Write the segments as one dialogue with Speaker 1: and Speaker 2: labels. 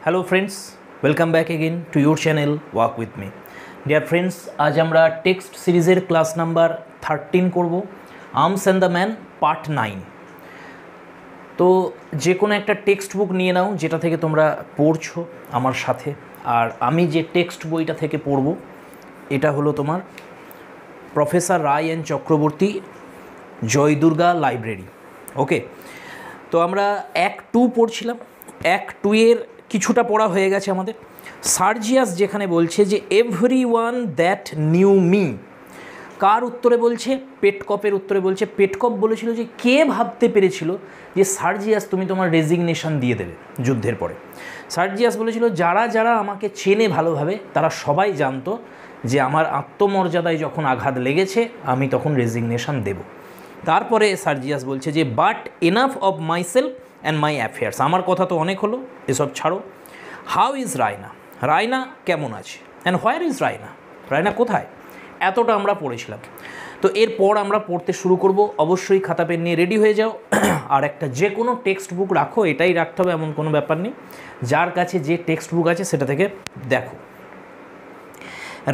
Speaker 1: Hello friends, welcome back again to your channel work with me. Dear friends, आज আমরা text সিরিজের class number 13 করব, arms and the man part 9। তো যে কোনো একটা টেক্সট বুক নিয়ে নাও যেটা থেকে তোমরা পড়ছো আমার সাথে। আর আমি যে টেক্সট বইটা থেকে পড়ব এটা হলো তোমার প্রফেসর রায় এন চক্রবর্তী জয়দুর্গা লাইব্রেরি। ওকে, তো আমরা অ্যাক্ট 2 পড়ছিলাম। অ্যাক্ট 2 এর কিছুটা পড়া হয়ে গেছে আমাদের। সার্জিয়াস যেখানে বলছে যে এভরিওয়ান দ্যাট নিউ মি, কার উত্তরে বলছে? পেটকপের উত্তরে বলছে। পেটকপ বলেছিল যে কে ভাবতে পেরেছিল যে সার্জিয়াস তুমি তোমার রেজিগনেশন দিয়ে দেবে যুদ্ধের পরে। সার্জিয়াস বলেছিল যারা যারা আমাকে চেনে ভালোভাবে তারা সবাই জানতো যে আমার আত্মমর্যাদায় যখন আঘাত লেগেছে আমি তখন রেজিগনেশন দেব। তারপরে সার্জিয়াস বলছে যে but enough of myself and my affairs, আমার কথা তো অনেক হলো, এসব ছাড়ো। হাউ ইজ রায়না, রায়না কেমন আছে? And where is Raina, Raina কোথায়? এতটা আমরা পড়েছিলাম। তো এরপর আমরা পড়তে শুরু করব। অবশ্যই খাতা পেন নিয়ে রেডি হয়ে যাও। আর একটা যে কোনো টেক্সট বুক রাখো, এটাই রাখতে হবে এমন কোনো ব্যাপার নেই। যার কাছে যে টেক্সট বুক আছে সেটা থেকে দেখো।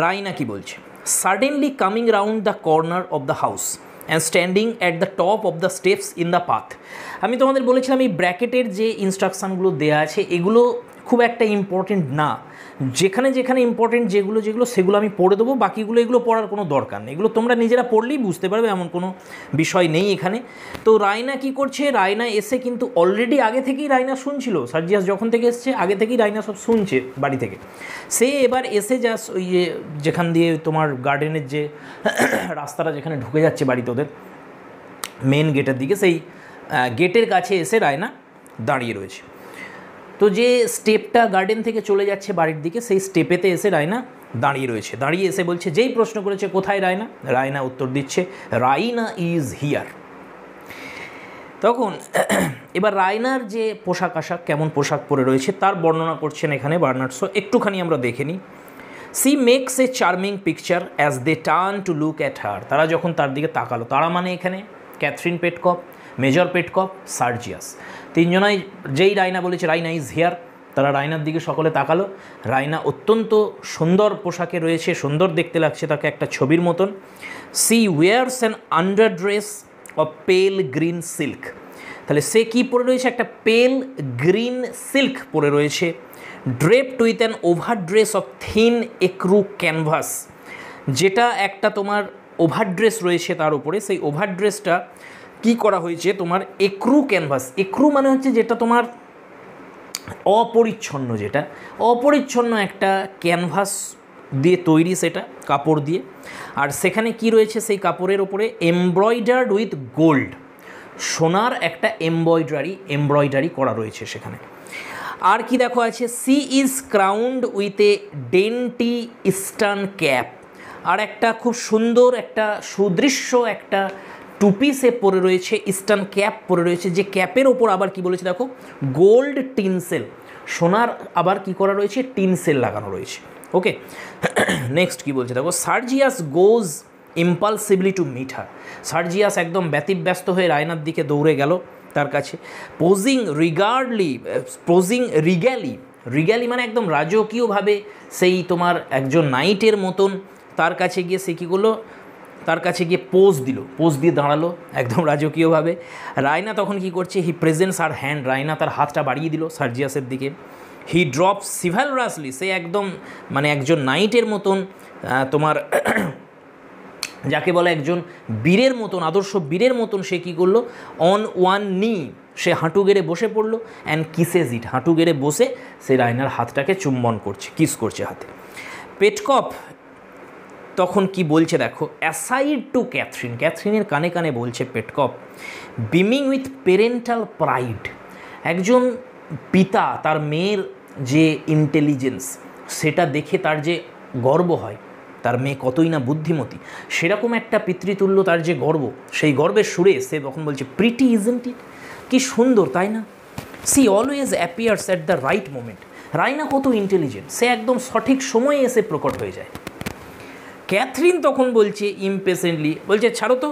Speaker 1: রায়না কি বলছে? Suddenly coming round the corner of the house and standing at the top of the steps in the path. আমি তোমাদের বলেছিলাম এই ব্র্যাকেটের যে ইনস্ট্রাকশানগুলো দেওয়া আছে এগুলো খুব একটা ইম্পর্টেন্ট না। যেখানে যেখানে ইম্পর্টেন্ট যেগুলো সেগুলো আমি পড়ে দেবো, বাকিগুলো এগুলো পড়ার কোনো দরকার নেই। এগুলো তোমরা নিজেরা পড়লেই বুঝতে পারবে, এমন কোনো বিষয় নেই এখানে। তো রায়না কি করছে? রায়না এসে কিন্তু অলরেডি আগে থেকেই রায়না শুনছিল। সার্জিয়াস যখন থেকে এসছে আগে থেকেই রায়না সব শুনছে বাড়ি থেকে। সে এবার এসে জাস্ট ওই যেখান দিয়ে তোমার গার্ডেনের যে রাস্তাটা যেখানে ঢুকে যাচ্ছে বাড়িতে ওদের মেন গেটের দিকে, সেই গেটের কাছে এসে রায়না দাঁড়িয়ে রয়েছে। তো যে স্টেপটা গার্ডেন থেকে চলে যাচ্ছে বাড়ির দিকে, সেই স্টেপেতে এসে রায়না দাঁড়িয়ে রয়েছে। দাঁড়িয়ে এসে বলছে, যেই প্রশ্ন করেছে কোথায় রায়না, রায়না উত্তর দিচ্ছে রায়না ইজ হিয়ার। তখন এবার রায়নার যে পোশাক আশাক, কেমন পোশাক পরে রয়েছে তার বর্ণনা করছেন এখানে বার্নার্ড শ। একটুখানি আমরা দেখে নিই। She makes a charming picture as they turn to look at her. তারা যখন তার দিকে তাকালো, তারা মানে এখানে ক্যাথরিন পেটকপ, মেজর পেটকপ, সার্জিয়াস, তিনজনাই। যেই রায়না বলেছে রায়না ইজ হিয়ার, তারা রায়নার দিকে সকলে তাকালো। রায়না অত্যন্ত সুন্দর পোশাকে রয়েছে, সুন্দর দেখতে লাগছে তাকে, একটা ছবির মতন। She wears an under dress of pale green silk. তাহলে সে কী পরে রয়েছে? একটা পেল গ্রিন সিল্ক পরে রয়েছে। Draped with an overdress of thin ecru canvas, যেটা একটা তোমার ওভার ড্রেস রয়েছে তার উপরে। সেই ওভার ড্রেসটা কী করা হয়েছে? তোমার এক্রু ক্যানভাস। এক্রু মানে হচ্ছে যেটা তোমার অপরিচ্ছন্ন, যেটা অপরিচ্ছন্ন একটা ক্যানভাস দিয়ে তৈরি, সেটা কাপড় দিয়ে। আর সেখানে কি রয়েছে? সেই কাপড়ের ওপরে এমব্রয়ডার্ড উইথ গোল্ড, সোনার একটা এমব্রয়ডারি করা রয়েছে সেখানে। আর কি দেখো আছে? She is crowned with a dainty eastern cap. আর একটা খুব সুন্দর একটা সুদৃশ্য একটা টুপি সে পরে রয়েছে, ইস্টার্ন ক্যাপ পরে রয়েছে। যে ক্যাপের ওপর আবার কি বলেছে দেখো, গোল্ড টিনসেল, সোনার আবার কি করা রয়েছে, টিনসেল লাগানো রয়েছে। ওকে, নেক্সট কি বলছে দেখো। সার্জিয়াস গোজ ইম্পালসিভলি টু মিট হার। সার্জিয়াস একদম ব্যতিব্যস্ত হয়ে রায়নার দিকে দৌড়ে গেল তার কাছে। পোজিং রিগ্যালি মানে একদম রাজকীয়ভাবে, সেই তোমার একজন নাইটের মতন তার কাছে গিয়ে সে কী করলো, তার কাছে গিয়ে পোজ দিয়ে দাঁড়ালো একদম রাজকীয়ভাবে। রায়না তখন কি করছে? হি প্রেজেন্টস আর হ্যান্ড, রায়না তার হাতটা বাড়িয়ে দিল সার্জিয়াসের দিকে। হি ড্রপ সিভালরাসলি, সে একদম মানে একজন নাইটের মতন তোমার যাকে বলে একজন বীরের মতন, আদর্শ বীরের মতন সে কী করলো, অন ওয়ান নি, সে হাঁটু গেড়ে বসে পড়লো। অ্যান্ড কিসেস ইট, হাঁটু গেড়ে বসে সে রায়নার হাতটাকে চুম্বন করছে, কিস করছে হাতে। পেটকপ তখন কি বলছে দেখো, অ্যাসাইড টু ক্যাথরিন, ক্যাথরিনের কানে কানে বলছে পেটকপ, বিমিং উইথ পেরেন্টাল প্রাইড, একজন পিতা তার মেয়ের যে ইন্টেলিজেন্স সেটা দেখে তার যে গর্ব হয়, তার মেয়ে কতই না বুদ্ধিমতী, সেরকম একটা পিতৃতুল্য তার যে গর্ব, সেই গর্বের সুরে সে তখন বলছে প্রিটি ইজন্ট ইট, কি সুন্দর তাই না? She always appears at the right moment, Raina কত ইন্টেলিজেন্ট, সে একদম সঠিক সময়ে এসে প্রকট হয়ে যায়। ক্যাথরিন তখন বলছে ইমপেশেন্টলি, বলছে ছাড়ো তো।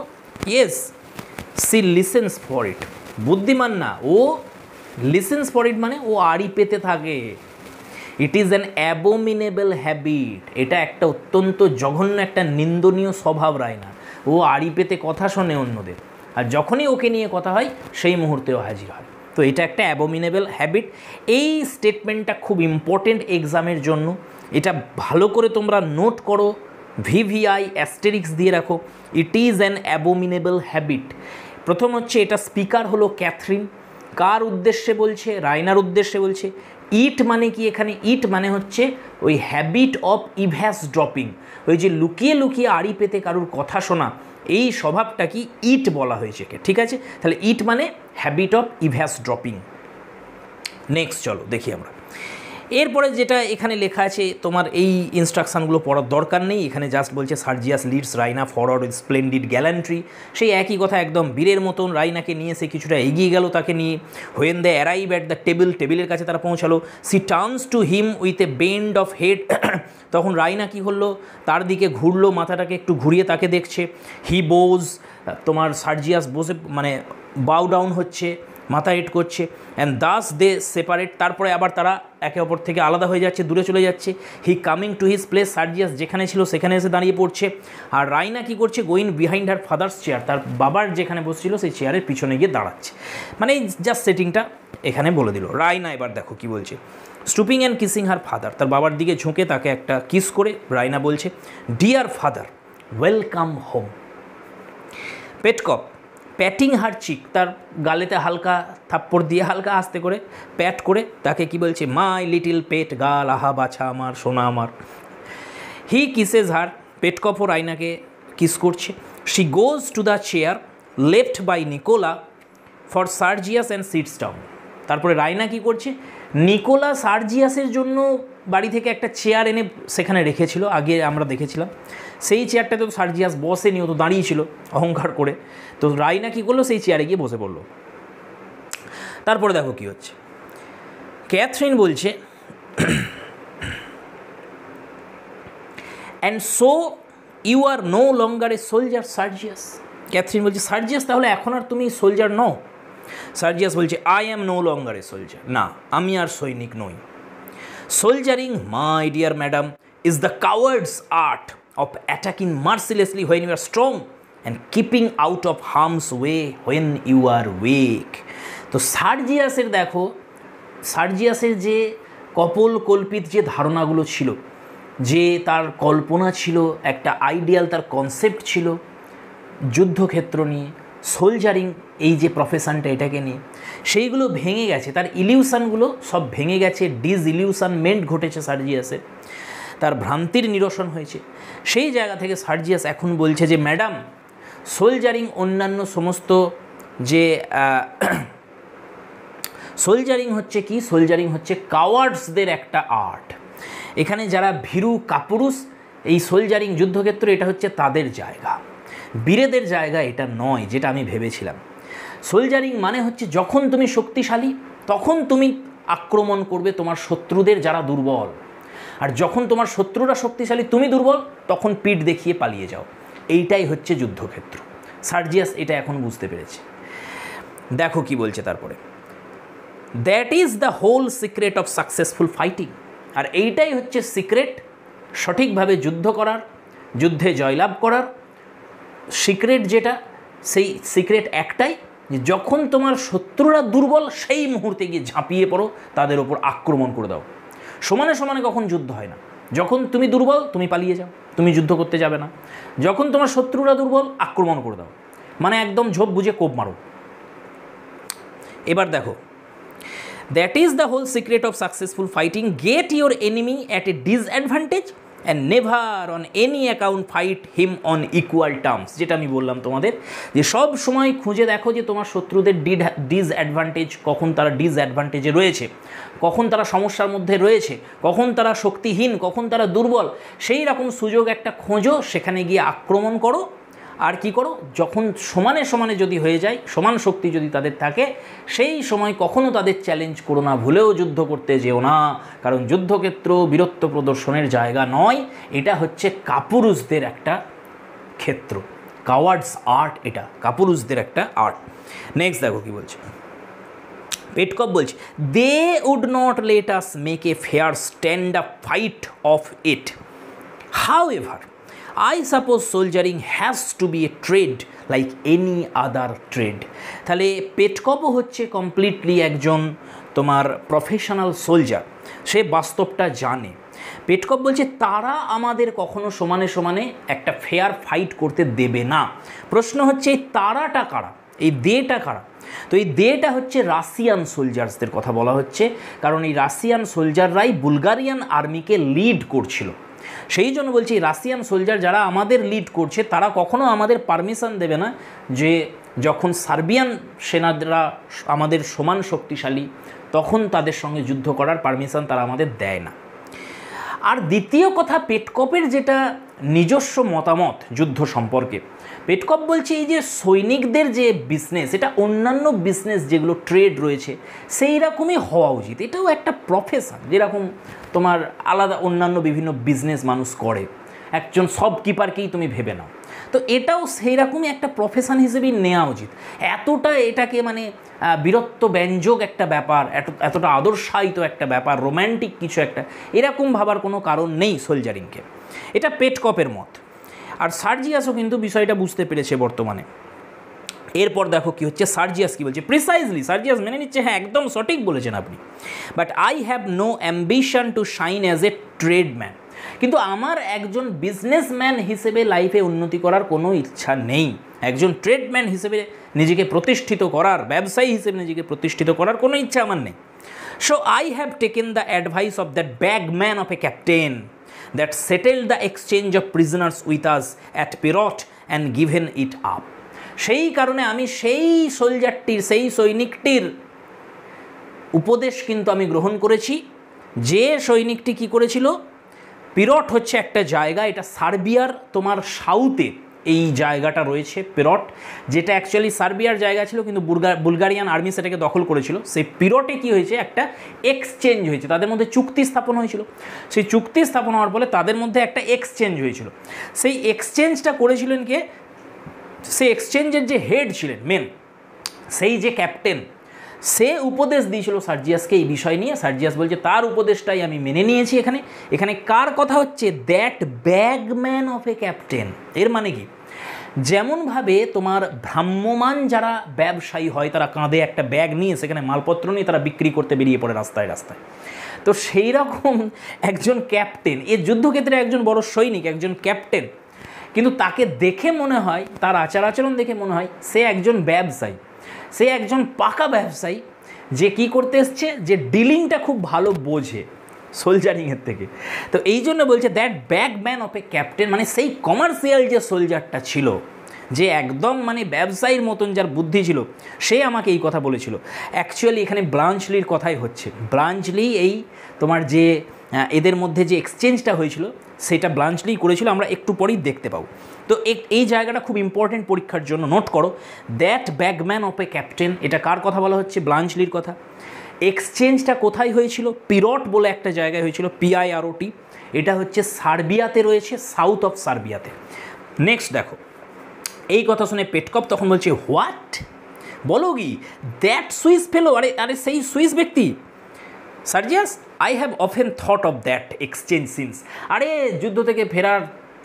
Speaker 1: Yes, she listens for it, বুদ্ধিমান না ও, লিসেন্স ফর ইট মানে ও আড়ি পেতে থাকে, ইট ইজ অ্যান অ্যাবোমিনেবল হ্যাবিট, এটা একটা অত্যন্ত জঘন্য একটা নিন্দনীয় স্বভাব রায়নার। ও আড়ি পেতে কথা শোনে অন্যদের, আর যখনই ওকে নিয়ে কথা হয় সেই মুহূর্তেও হাজির হয়। তো এটা একটা অ্যাবোমিনেবল হ্যাবিট। এই স্টেটমেন্টটা খুব ইম্পর্টেন্ট এক্সামের জন্য, এটা ভালো করে তোমরা নোট করো, ভিভিআই অ্যাস্টেরিক্স দিয়ে রাখো। It is an অ্যাবোমিনেবল habit. প্রথম হচ্ছে এটা স্পিকার হলো ক্যাথরিন, কার উদ্দেশ্যে বলছে? রায়নার উদ্দেশ্যে বলছে। ইট মানে কি এখানে? ইট মানে হচ্ছে ওই হ্যাবিট অফ ইভ্যাস ড্রপিং, ওই যে লুকিয়ে লুকিয়ে আড়ি পেতে কারুর কথা শোনা, এই স্বভাবটা কি ইট বলা হয়েছে কে, ঠিক আছে? তাহলে ইট মানে হ্যাবিট অফ ইভ্যাস ড্রপিং। নেক্সট চলো দেখি আমরা। এরপরে যেটা এখানে লেখা আছে, তোমার এই ইনস্ট্রাকশানগুলো পড়ার দরকার নেই, এখানে জাস্ট বলছে Sergius leads Raina forward with splendid gallantry. সেই একই কথা, একদম বীরের মতন রাইনাকে নিয়ে সে কিছুটা এগিয়ে গেল তাকে নিয়ে। When they arrive at the table, টেবিলের কাছে তারা পৌঁছালো। She turns to him with a bend of head, তখন রাইনা কী করলো, তার দিকে ঘুরলো, মাথাটাকে একটু ঘুরিয়ে তাকে দেখছে। হি বোজ, তোমার সার্জিয়াস বসে মানে বাউ ডাউন হচ্ছে, মাথা হেড করছে। অ্যান্ড দাস দে সেপারেট, তারপরে আবার তারা একে অপর থেকে আলাদা হয়ে যাচ্ছে, দূরে চলে যাচ্ছে। He coming to his place, Sergius যেখানে ছিল সেখানে এসে দাঁড়িয়ে পড়ছে। আর রাইনা কী করছে? Going behind her father's chair, তার বাবার যেখানে বসছিল সেই চেয়ারের পিছনে গিয়ে দাঁড়াচ্ছে। মানে এই জাস্ট সেটিংটা এখানে বলে দিল। রাইনা এবার দেখো কী বলছে। Stooping and kissing her father, তার বাবার দিকে ঝুঁকে তাকে একটা কিস করে রাইনা বলছে, ডিয়ার ফাদার ওয়েলকাম হোম। পেটকপ প্যাটিং হার চিক, তার গালেতে হালকা থাপ্পড় দিয়ে হালকা আস্তে করে প্যাট করে তাকে কি বলছে? মাই লিটিল পেট গাল, আহা বাছা আমার, সোনা আমার। হি কিসেস হার, পেটকপও রাইনাকে কিস করছে। She goes to the chair left by Nicola for Sergius and sits down. তারপরে রাইনা কি করছে? নিকোলা সার্জিয়াসের জন্য বাড়ি থেকে একটা চেয়ার এনে সেখানে রেখেছিল, আগে আমরা দেখেছিলাম। সেই চেয়ারটাতে তো সার্জিয়াস বসেনি, ও তো দাঁড়িয়েছিল অহংকার করে। তো রাইনা কী করলো? সেই চেয়ারে গিয়ে বসে পড়লো। তারপরে দেখো কী হচ্ছে। ক্যাথরিন বলছে, and so you are no longer a soldier Sergius. Catherine বলছে, সার্জিয়াস তাহলে এখন আর তুমি সোলজার নও? সার্জিয়াস বলছে, I am no longer a soldier, না আমি আর সৈনিক নই। Soldiering my dear madam is the coward's art of attacking mercilessly when you are strong and keeping out of harm's way when you are weak. তো সার্জিয়াসের দেখো, সার্জিয়াসের যে কল্পিত যে ধারণাগুলো ছিল, যে তার কল্পনা ছিল, একটা আইডিয়াল তার কনসেপ্ট ছিল যুদ্ধক্ষেত্র নিয়ে, সোলজারিং এই যে প্রফেশনটা এটাকে নিয়ে, সেইগুলো ভেঙে গেছে, তার ইলিউশনগুলো সব ভেঙে গেছে, ডিসইলিউশনমেন্ট ঘটেছে সার্জিয়াসের, তার ভ্রান্তির নিরসন হয়েছে। সেই জায়গা থেকে সার্জিয়াস এখন বলছে যে ম্যাডাম, সোলজারিং অন্যান্য সমস্ত যে সোলজারিং হচ্ছে কি? সোলজারিং হচ্ছে কাওয়ার্ডসদের একটা আর্ট। এখানে যারা ভীরু কাপুরুষ, এই সোলজারিং যুদ্ধক্ষেত্র এটা হচ্ছে তাদের জায়গা, বীরেদের জায়গা এটা নয়, যেটা আমি ভেবেছিলাম। সোলজারিং মানে হচ্ছে যখন তুমি শক্তিশালী তখন তুমি আক্রমণ করবে তোমার শত্রুদের যারা দুর্বল, আর যখন তোমার শত্রুরা শক্তিশালী তুমি দুর্বল তখন পিঠ দেখিয়ে পালিয়ে যাও। এইটাই হচ্ছে যুদ্ধক্ষেত্র। সার্জিয়াস এটা এখন বুঝতে পেরেছে। দেখো কি বলছে তারপরে, that is the whole secret of successful fighting. আর এইটাই হচ্ছে সিক্রেট, সঠিকভাবে যুদ্ধ করার, যুদ্ধে জয়লাভ করার সিক্রেট যেটা, সেই সিক্রেট একটাই, যে যখন তোমার শত্রুরা দুর্বল সেই মুহূর্তে গিয়ে ঝাঁপিয়ে পড়ো, তাদের ওপর আক্রমণ করে দাও। সমানে সমানে কখন যুদ্ধ হয় না, যখন তুমি দুর্বল তুমি পালিয়ে যাও, তুমি যুদ্ধ করতে যাবে না। যখন তোমার শত্রুরা দুর্বল আক্রমণ করে দাও, মানে একদম ঝোপ বুঝে কোপ মারো। এবার দেখো, that is the whole secret of successful fighting, get your enemy at a disadvantage and never on any account fight him on equal terms. যেটা আমি বললাম তোমাদের, যে সব সময় খুঁজে দেখো যে তোমার শত্রুদের ডিসঅ্যাডভান্টেজ, কখন তারা ডিসঅ্যাডভান্টেজে রয়েছে, কখন তারা সমস্যার মধ্যে রয়েছে, কখন তারা শক্তিহীন, কখন তারা দুর্বল, সেই রকম সুযোগ একটা খোঁজো, সেখানে গিয়ে আক্রমণ করো। আর কি করো, যখন সমানে সমানে যদি হয়ে যায়, সমান শক্তি যদি তাদের থাকে, সেই সময় কখনও তাদের চ্যালেঞ্জ করো না, ভুলেও যুদ্ধ করতে যেও না, কারণ যুদ্ধক্ষেত্র বীরত্ব প্রদর্শনের জায়গা নয়, এটা হচ্ছে কাপুরুষদের একটা ক্ষেত্র, কাওয়ার্ডস আর্ট, এটা কাপুরুষদের একটা আর্ট। নেক্সট দেখো কি বলছে, পেটকপ বলছে they would not let us make a fair stand up fight of it, however I suppose soldiering has to be a trade like any other trade. তাহলে পেটকপও হচ্ছে completely একজন তোমার professional soldier, সে বাস্তবটা জানে। পেটকপ বলছে তারা আমাদের কখনো সমানে সমানে একটা ফেয়ার ফাইট করতে দেবে না। প্রশ্ন হচ্ছে এই তারাটা কারা, এই দেটা কারা? তো এই দেটা হচ্ছে রাশিয়ান সোলজার্সদের কথা বলা হচ্ছে, কারণ এই রাশিয়ান সোলজাররাই বুলগারিয়ান আর্মিকে লিড করছিল। সেই জন্য বলছি রাশিয়ান সোলজার যারা আমাদের লিড করছে তারা কখনো আমাদের পারমিশন দেবে না যে যখন সার্বিয়ান সেনারা আমাদের সমান শক্তিশালী তখন তাদের সঙ্গে যুদ্ধ করার পারমিশন তারা আমাদের দেয় না। আর দ্বিতীয় কথা, পেটকপের যেটা নিজস্ব মতামত যুদ্ধ সম্পর্কে, পেটকপ বলছে এই যে সৈনিকদের যে বিজনেস, এটা অন্যান্য বিজনেস যেগুলো ট্রেড রয়েছে সেই রকমই হওয়া উচিত। এটাও একটা প্রফেশন, যেরকম তোমার আলাদা অন্যান্য বিভিন্ন বিজনেস মানুষ করে, একজন শপকিপারকেই তুমি ভেবে নাও, তো এটাও সেই রকমই একটা প্রফেশন হিসেবেই নেওয়া উচিত। এতটা এটাকে মানে বীরত্ব ব্যঞ্জক একটা ব্যাপার, এতটা আদর্শায়িত একটা ব্যাপার, রোম্যান্টিক কিছু একটা, এরকম ভাবার কোনো কারণ নেই সোলজারিংকে। এটা পেটকপের মত। আর সার্জিয়াসও কিন্তু বিষয়টা বুঝতে পেরেছে বর্তমানে। এরপর দেখো কি হচ্ছে, সার্জিয়াস কি বলছে, প্রিসাইজলি সার্জিয়াস মেনে নিচ্ছে, হ্যাঁ একদম সঠিক বলেছেন আপনি, but I have no ambition to shine as a tradesman. কিন্তু আমার একজন বিজনেসম্যান হিসেবে লাইফে উন্নতি করার কোনো ইচ্ছা নেই, একজন ট্রেডম্যান হিসেবে নিজেকে প্রতিষ্ঠিত করার, ব্যবসায়ী হিসেবে নিজেকে প্রতিষ্ঠিত করার কোনো ইচ্ছা আমার নেই। So I have taken the advice of that bagman of a captain that settled the exchange of prisoners with us at Pirot and given it up. সেই কারণে আমি সেই সোলজারটির, সেই সৈনিকটির উপদেশ কিন্তু আমি গ্রহণ করেছি, যে সৈনিকটি কি করেছিল, পেরট হচ্ছে একটা জায়গা, এটা সার্বিয়ার তোমার সাউথে এই জায়গাটা রয়েছে পেরট, যেটা অ্যাকচুয়ালি সার্বিয়ার জায়গা ছিল কিন্তু বুলগারিয়ান আর্মি সেটাকে দখল করেছিল। সেই পেরটে কি হয়েছে, একটা এক্সচেঞ্জ হয়েছে, তাদের মধ্যে চুক্তি স্থাপন হয়েছিল। সেই চুক্তি স্থাপন হওয়ার ফলে তাদের মধ্যে একটা এক্সচেঞ্জ হয়েছিল। সেই এক্সচেঞ্জটা করেছিলেন কে, সেই এক্সচেঞ্জের যে হেড ছিলেন মেন, সেই যে ক্যাপ্টেন, সে উপদেশ দিয়েছিল সার্জিয়াসকে এই বিষয় নিয়ে। সার্জিয়াস বলছে তার উপদেশটাই আমি মেনে নিয়েছি। এখানে এখানে কার কথা হচ্ছে, that bagman of a captain. এর মানে কি, যেমনভাবে তোমার ভ্রাম্যমান যারা ব্যবসায়ী হয় তারা কাঁধে একটা ব্যাগ নিয়ে সেখানে মালপত্র নিয়ে তারা বিক্রি করতে বেরিয়ে পড়ে রাস্তায় রাস্তায়, তো সেই রকম একজন ক্যাপ্টেন, এ যুদ্ধক্ষেত্রে একজন বড় সৈনিক, একজন ক্যাপ্টেন, কিন্তু তাকে দেখে মনে হয়, তার আচার আচরণ দেখে মনে হয় সে একজন ব্যবসায়ী, সে একজন পাকা ব্যবসায়ী যে কি করতে এসছে, যে ডিলিংটা খুব ভালো বোঝে সোলজারিংয়ের থেকে। তো এই জন্য বলছে that bagman of a captain, মানে সেই কমার্শিয়াল যে সোলজারটা ছিল, যে একদম মানে ব্যবসায়ীর মতন যার বুদ্ধি ছিল, সে আমাকে এই কথা বলেছিল। অ্যাকচুয়ালি এখানে ব্লাঞ্চলির কথাই হচ্ছে। ব্লাঞ্চলি এই তোমার যে এদের মধ্যে যে এক্সচেঞ্জটা হয়েছিল সেটা ব্লাঞ্চলি করেছিল, আমরা একটু পরেই দেখতে পাবো। তো এই জায়গাটা খুব ইম্পর্টেন্ট পরীক্ষার জন্য, নোট করো। That bagman of a captain, এটা কার কথা বলা হচ্ছে, ব্লাঞ্চলির কথা। এক্সচেঞ্জটা কোথায় হয়েছিল, পিরট বলে একটা জায়গায় হয়েছিল, PIROT, এটা হচ্ছে সার্বিয়াতে রয়েছে, সাউথ অফ সার্বিয়াতে। নেক্সট দেখো, এই কথা শুনে পেটকপ তখন বলছে, হোয়াট, বলো কি, দ্যাট সুইস ফেলো, আরে সেই সুইস ব্যক্তি। Sergius, I have often thought of that exchange since. আরে যুদ্ধ থেকে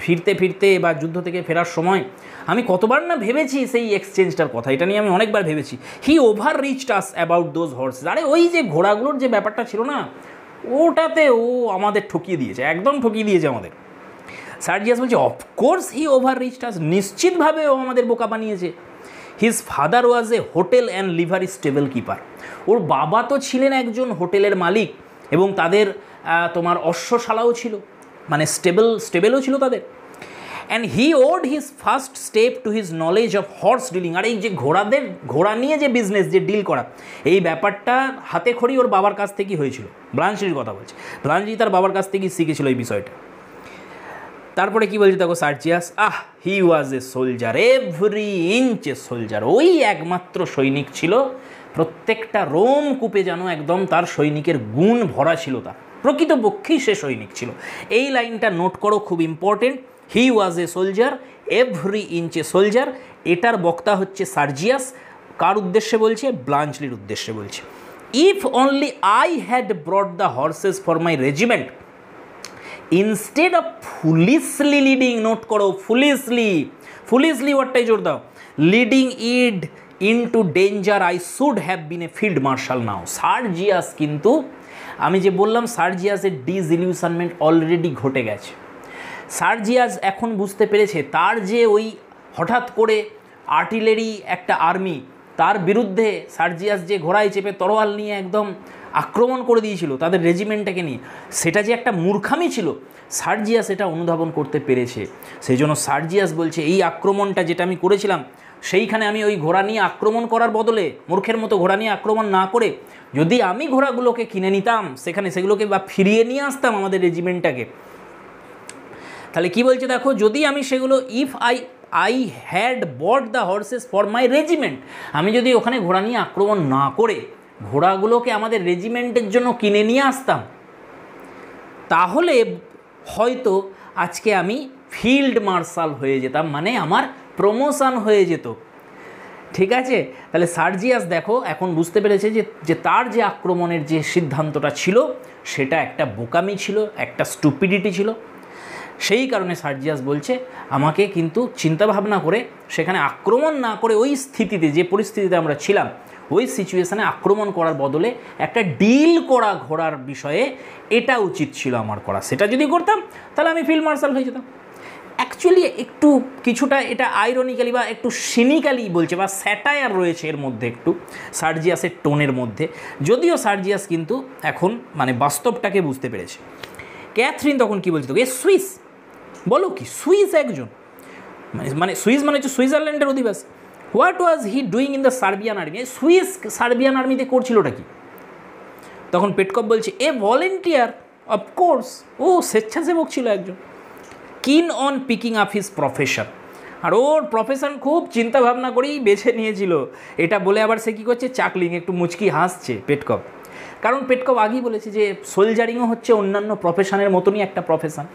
Speaker 1: ফিরতে ফিরতে বা যুদ্ধ থেকে ফেরার সময় আমি কতবার না ভেবেছি সেই এক্সচেঞ্জটার কথা, এটা নিয়ে আমি অনেকবার ভেবেছি। He overreached us about those horses. আরে ওই যে ঘোড়াগুলোর যে ব্যাপারটা ছিল না, ওটাতে ও আমাদের ঠকিয়ে দিয়েছে, একদম ঠকিয়ে দিয়েছে আমাদের। সার্জিয়াস বলছে, of course he overreached us, নিশ্চিতভাবে ও আমাদের বোকা বানিয়েছে। His father was a hotel and livery stable keeper. ওর বাবা তো ছিলেন একজন হোটেলের মালিক এবং তাদের তোমার অশ্বশালাও ছিল, মানে স্টেবলও ছিল তাদের। And he owed his first step to his knowledge of horse dealing. আর এই যে ঘোড়া নিয়ে যে বিজনেস, যে ডিল করা, এই ব্যাপারটা হাতে খড়ি ওর বাবার কাছ থেকেই হয়েছিল। ব্লাঞ্চলির কথা বলছে, ব্লাঞ্চলি তার বাবার কাছ থেকেই শিখেছিল এই বিষয়টা। তারপরে কি বলছে দেখো Sergius, he was a soldier, every inch a soldier. ওই একমাত্র সৈনিক ছিল, প্রত্যেকটা রোম কূপে যেন একদম তার সৈনিকের গুণ ভরা ছিল, তার প্রকৃতপক্ষেই সে সৈনিক ছিল। এই লাইনটা নোট করো, খুব important. He was a soldier, every inch a soldier. এটার বক্তা হচ্ছে সার্জিয়াস। কার উদ্দেশ্যে বলছে, ব্লাঞ্চলির উদ্দেশ্যে বলছে। If only I had brought the horses for my regiment instead of foolishly leading, note করো ফুলিশলি, ফুলিশলি ওয়ার্ডটাই জোর দাও, leading it into danger I should have been a field marshal now. Sergius কিন্তু, আমি যে বললাম সার্জিয়াসের ডিসইলিউশনমেন্ট অলরেডি ঘটে গেছে। সার্জিয়াস এখন বুঝতে পেরেছে তার যে ওই হঠাৎ করে আর্টিলারি একটা আর্মি, তার বিরুদ্ধে সার্জিয়াস যে ঘোড়ায় চেপে তরোয়াল নিয়ে একদম আক্রমণ করে দিয়েছিল তাদের রেজিমেন্টটাকে নিয়ে, সেটা যে একটা মূর্খামি ছিল, সার্জিয়াস এটা অনুধাবন করতে পেরেছে। সেই জন্য সার্জিয়াস বলছে এই আক্রমণটা যেটা আমি করেছিলাম, সেইখানে আমি ওই ঘোড়া নিয়ে আক্রমণ করার বদলে, মূর্খের মতো ঘোড়া নিয়ে আক্রমণ না করে যদি আমি ঘোড়াগুলোকে কিনে নিতাম, সেখানে সেগুলোকে বা ফিরিয়ে নিয়ে আসতাম আমাদের রেজিমেন্টটাকে, তাহলে কি বলছে দেখো, যদি আমি সেগুলো if I had bot the horses for my regiment, আমি যদি ওখানে ঘোড়া নিয়ে আক্রমণ না করে ঘোড়াগুলোকে আমাদের রেজিমেন্টের জন্য কিনে নিয়ে আসতাম, তাহলে হয়তো আজকে আমি ফিল্ড মার্শাল হয়ে যেতাম, মানে আমার প্রমোশন হয়ে যেত। ঠিক আছে, তাহলে সার্জিয়াস দেখো এখন বুঝতে পেরেছে যে তার যে আক্রমণের যে সিদ্ধান্তটা ছিল সেটা একটা বোকামি ছিল, একটা স্টুপিডিটি ছিল। সেই কারণে সার্জিয়াস বলছে আমাকে কিন্তু চিন্তাভাবনা করে সেখানে আক্রমণ না করে ওই স্থিতিতে, যে পরিস্থিতিতে আমরা ছিলাম, ওই সিচুয়েশানে আক্রমণ করার বদলে একটা ডিল করা ঘোড়ার বিষয়ে এটা উচিত ছিল আমার করা। সেটা যদি করতাম তাহলে আমি ফিল্ড মার্শাল হয়ে যেতাম। অ্যাকচুয়ালি একটু কিছুটা এটা আইরনিক্যালি বা একটু সিনিক্যালি বলছে, বা স্যাটায়ার রয়েছে এর মধ্যে একটু সার্জিয়াসের টোনের মধ্যে, যদিও সার্জিয়াস কিন্তু এখন মানে বাস্তবটাকে বুঝতে পেরেছে। ক্যাথরিন তখন কী বলছে তোকে, সুইস বলো কি, সুইস একজন মানে সুইস মানে হচ্ছে সুইজারল্যান্ডের অধিবাসী। What was he doing in the Serbian army, Swiss Serbian আর্মিতে করছিলটা কি? তখন পেটকভ বলছে এ ভলেন্টিয়ার অফকোর্স, ও স্বেচ্ছাসেবক ছিল একজন, keen on picking up his profession, আর ওর প্রফেশন খুব চিন্তাভাবনা করেই বেছে নিয়েছিল। এটা বলে আবার সে কী করছে, চাকলিং একটু মুচকি হাসছে পেটকভ, কারণ পেটকভ আগেই বলেছে যে সোলজারিংও হচ্ছে অন্যান্য প্রফেশনের মতনই একটা প্রফেশন,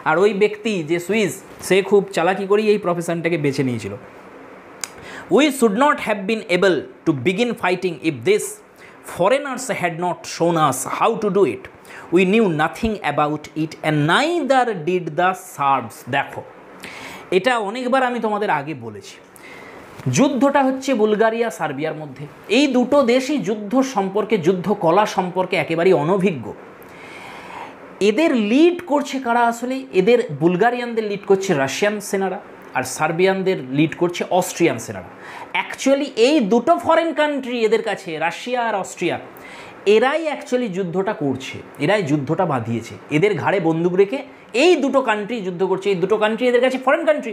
Speaker 1: আর ওই ব্যক্তি যে সুইস সে খুব চালাকি করেই এই প্রফেশনটাকে বেছে নিয়েছিল। We should not have been able to begin fighting if this foreigners had not shown us how to do it, we knew nothing about it and neither did the Serbs. দেখো এটা অনেকবার আমি তোমাদের আগে বলেছি, যুদ্ধটা হচ্ছে বুলগারিয়া সার্বিয়ার মধ্যে। এই দুটো দেশই যুদ্ধ সম্পর্কে, যুদ্ধ কলা সম্পর্কে একেবারেই অনভিজ্ঞ। এদের লিড করছে কারা আসলে, এদের বুলগারিয়ানদের লিড করছে রাশিয়ান সেনারা, আর সার্বিয়ানদের লিড করছে অস্ট্রিয়ান সেনারা। অ্যাকচুয়ালি এই দুটো ফরেন কান্ট্রি এদের কাছে, রাশিয়া আর অস্ট্রিয়া, এরাই অ্যাকচুয়ালি যুদ্ধটা করছে, এরাই যুদ্ধটা বাঁধিয়েছে, এদের ঘাড়ে বন্দুক রেখে এই দুটো কান্ট্রি যুদ্ধ করছে। এই দুটো কান্ট্রি এদের কাছে ফরেন কান্ট্রি,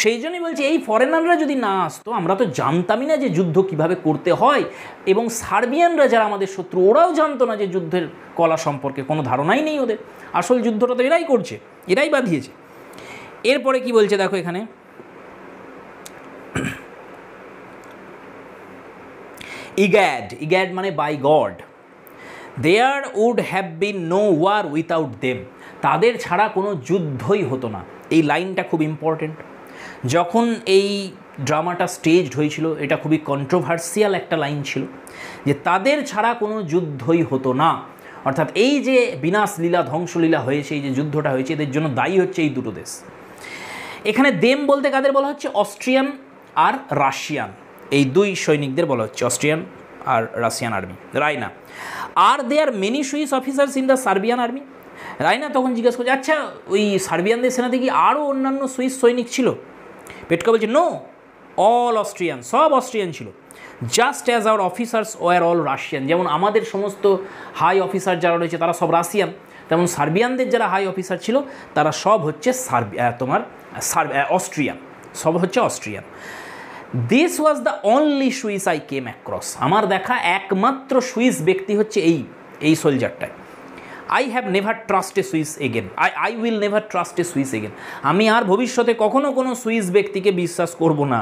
Speaker 1: সেই জন্যই বলছে এই ফরেনাররা যদি না আসতো আমরা তো জানতামই না যে যুদ্ধ কিভাবে করতে হয়, এবং সার্বিয়ানরা যারা আমাদের শত্রু ওরাও জানতো না যে যুদ্ধের কলা সম্পর্কে, কোনো ধারণাই নেই ওদের। আসল যুদ্ধটা তো এরাই করছে, এরাই বাঁধিয়েছে। এরপরে কি বলছে দেখো এখানে, ইগ্যাড মানে by God, there would have been no war without them, তাদের ছাড়া কোনো যুদ্ধই হতো না। এই লাইনটা খুব ইম্পর্টেন্ট। যখন এই ড্রামাটা স্টেজড হয়েছিল এটা খুবই কন্ট্রোভার্সিয়াল একটা লাইন ছিল, যে তাদের ছাড়া কোনো যুদ্ধই হতো না, অর্থাৎ এই যে বিনাশলীলা ধ্বংসলীলা হয়েছে, এই যে যুদ্ধটা হয়েছে, এদের জন্য দায়ী হচ্ছে এই দুটো দেশ। এখানে দেম বলতে কাদের বলা হচ্ছে, অস্ট্রিয়ান আর রাশিয়ান, এই দুই সৈনিকদের বলা হচ্ছে, অস্ট্রিয়ান আর রাশিয়ান আর্মি। রাইনা, আর they are many Swiss officers in the Serbian army. Raina তখন জিজ্ঞাসা করছে আচ্ছা ওই সার্বিয়ানদের সেনাতে কি আরও অন্যান্য সুইস সৈনিক ছিল? পেটকা বলছে নো, অল অস্ট্রিয়ান, সব অস্ট্রিয়ান ছিল, just as our officers were all Russian, যেমন আমাদের সমস্ত হাই অফিসার যারা রয়েছে তারা সব রাশিয়ান, তেমন সার্বিয়ানদের যারা হাই অফিসার ছিল তারা সব হচ্ছে অস্ট্রিয়ান, সব হচ্ছে Austrian. This was the only Swiss I came across, আমার দেখা একমাত্র সুইস ব্যক্তি হচ্ছে এই সোলজারটায়। I have never trust a Swiss again, I will never trust a Swiss again, আমি আর ভবিষ্যতে কখনো কোনো সুইস ব্যক্তিকে বিশ্বাস করব না।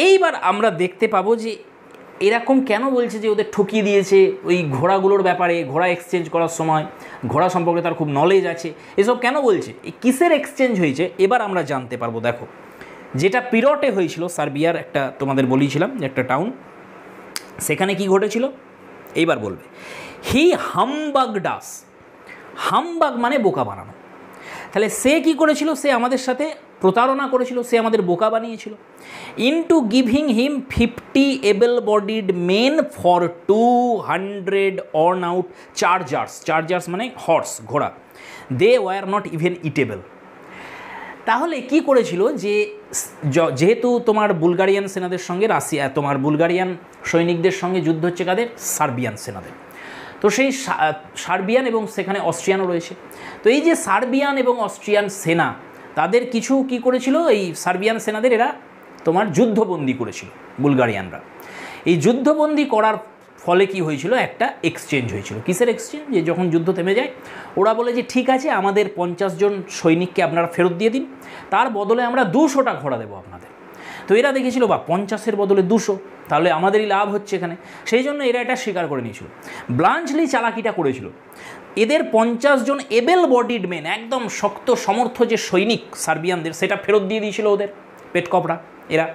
Speaker 1: এইবার আমরা দেখতে পাবো যে এরকম কেন বলছে যে ওদের ঠকিয়ে দিয়েছে ওই ঘোড়াগুলোর ব্যাপারে, ঘোড়া এক্সচেঞ্জ করার সময় ঘোড়া সম্পর্কে তার খুব নলেজ আছে, এসব কেন বলছে, এই কিসের এক্সচেঞ্জ হয়েছে এবার আমরা জানতে পারবো। দেখো যেটা পিরটে হয়েছিল, সার্বিয়ার একটা তোমাদের বলেছিলাম একটা টাউন, সেখানে কি ঘটেছিল, এইবার বলবে হি হামবাগড আস। হামবাগ মানে বোকা বানানো। তাহলে সে কি করেছিল? সে আমাদের সাথে প্রতারণা করেছিল, সে আমাদের বোকা বানিয়েছিল। Into giving him 50 able bodied men for 200 worn out chargers. Chargers মানে হর্স, ঘোড়া। They were not even eatable. তাহলে কি করেছিল যে যেহেতু তোমার বুলগারিয়ান সেনাদের সঙ্গে রাশিয়া, তোমার বুলগারিয়ান সৈনিকদের সঙ্গে যুদ্ধ হচ্ছে কাদের? সার্বিয়ান সেনাদের। তো সেই সার্বিয়ান এবং সেখানে অস্ট্রিয়ানও রয়েছে। তো এই যে সার্বিয়ান এবং অস্ট্রিয়ান সেনা, তাদের কিছু কি করেছিল, এই সার্বিয়ান সেনাদের এরা তোমার যুদ্ধবন্দী করেছিল বুলগারিয়ানরা। এই যুদ্ধবন্দী করার ফলে কি হয়েছিল? একটা এক্সচেঞ্জ হয়েছিল। কিসের এক্সচেঞ্জ? যে যখন যুদ্ধ থেমে যায় ওরা বলে যে ঠিক আছে, আমাদের 50 জন সৈনিককে আপনারা ফেরত দিয়ে দিন, তার বদলে আমরা 200টা ঘোড়া দেবো আপনাদের। তো এরা দেখেছিল বা 50-এর বদলে 200, তাহলে আমাদেরই লাভ হচ্ছে এখানে। সেই জন্য এরা এটা স্বীকার করে নিয়েছিল। ব্লাঞ্চলি চালাকিটা করেছিল, এদের 50 জন এবেল বডিড মেন, একদম শক্ত সমর্থ যে সৈনিক সার্বিয়ানদের, সেটা ফেরত দিয়ে দিয়েছিল ওদের পেটকপরা এরা।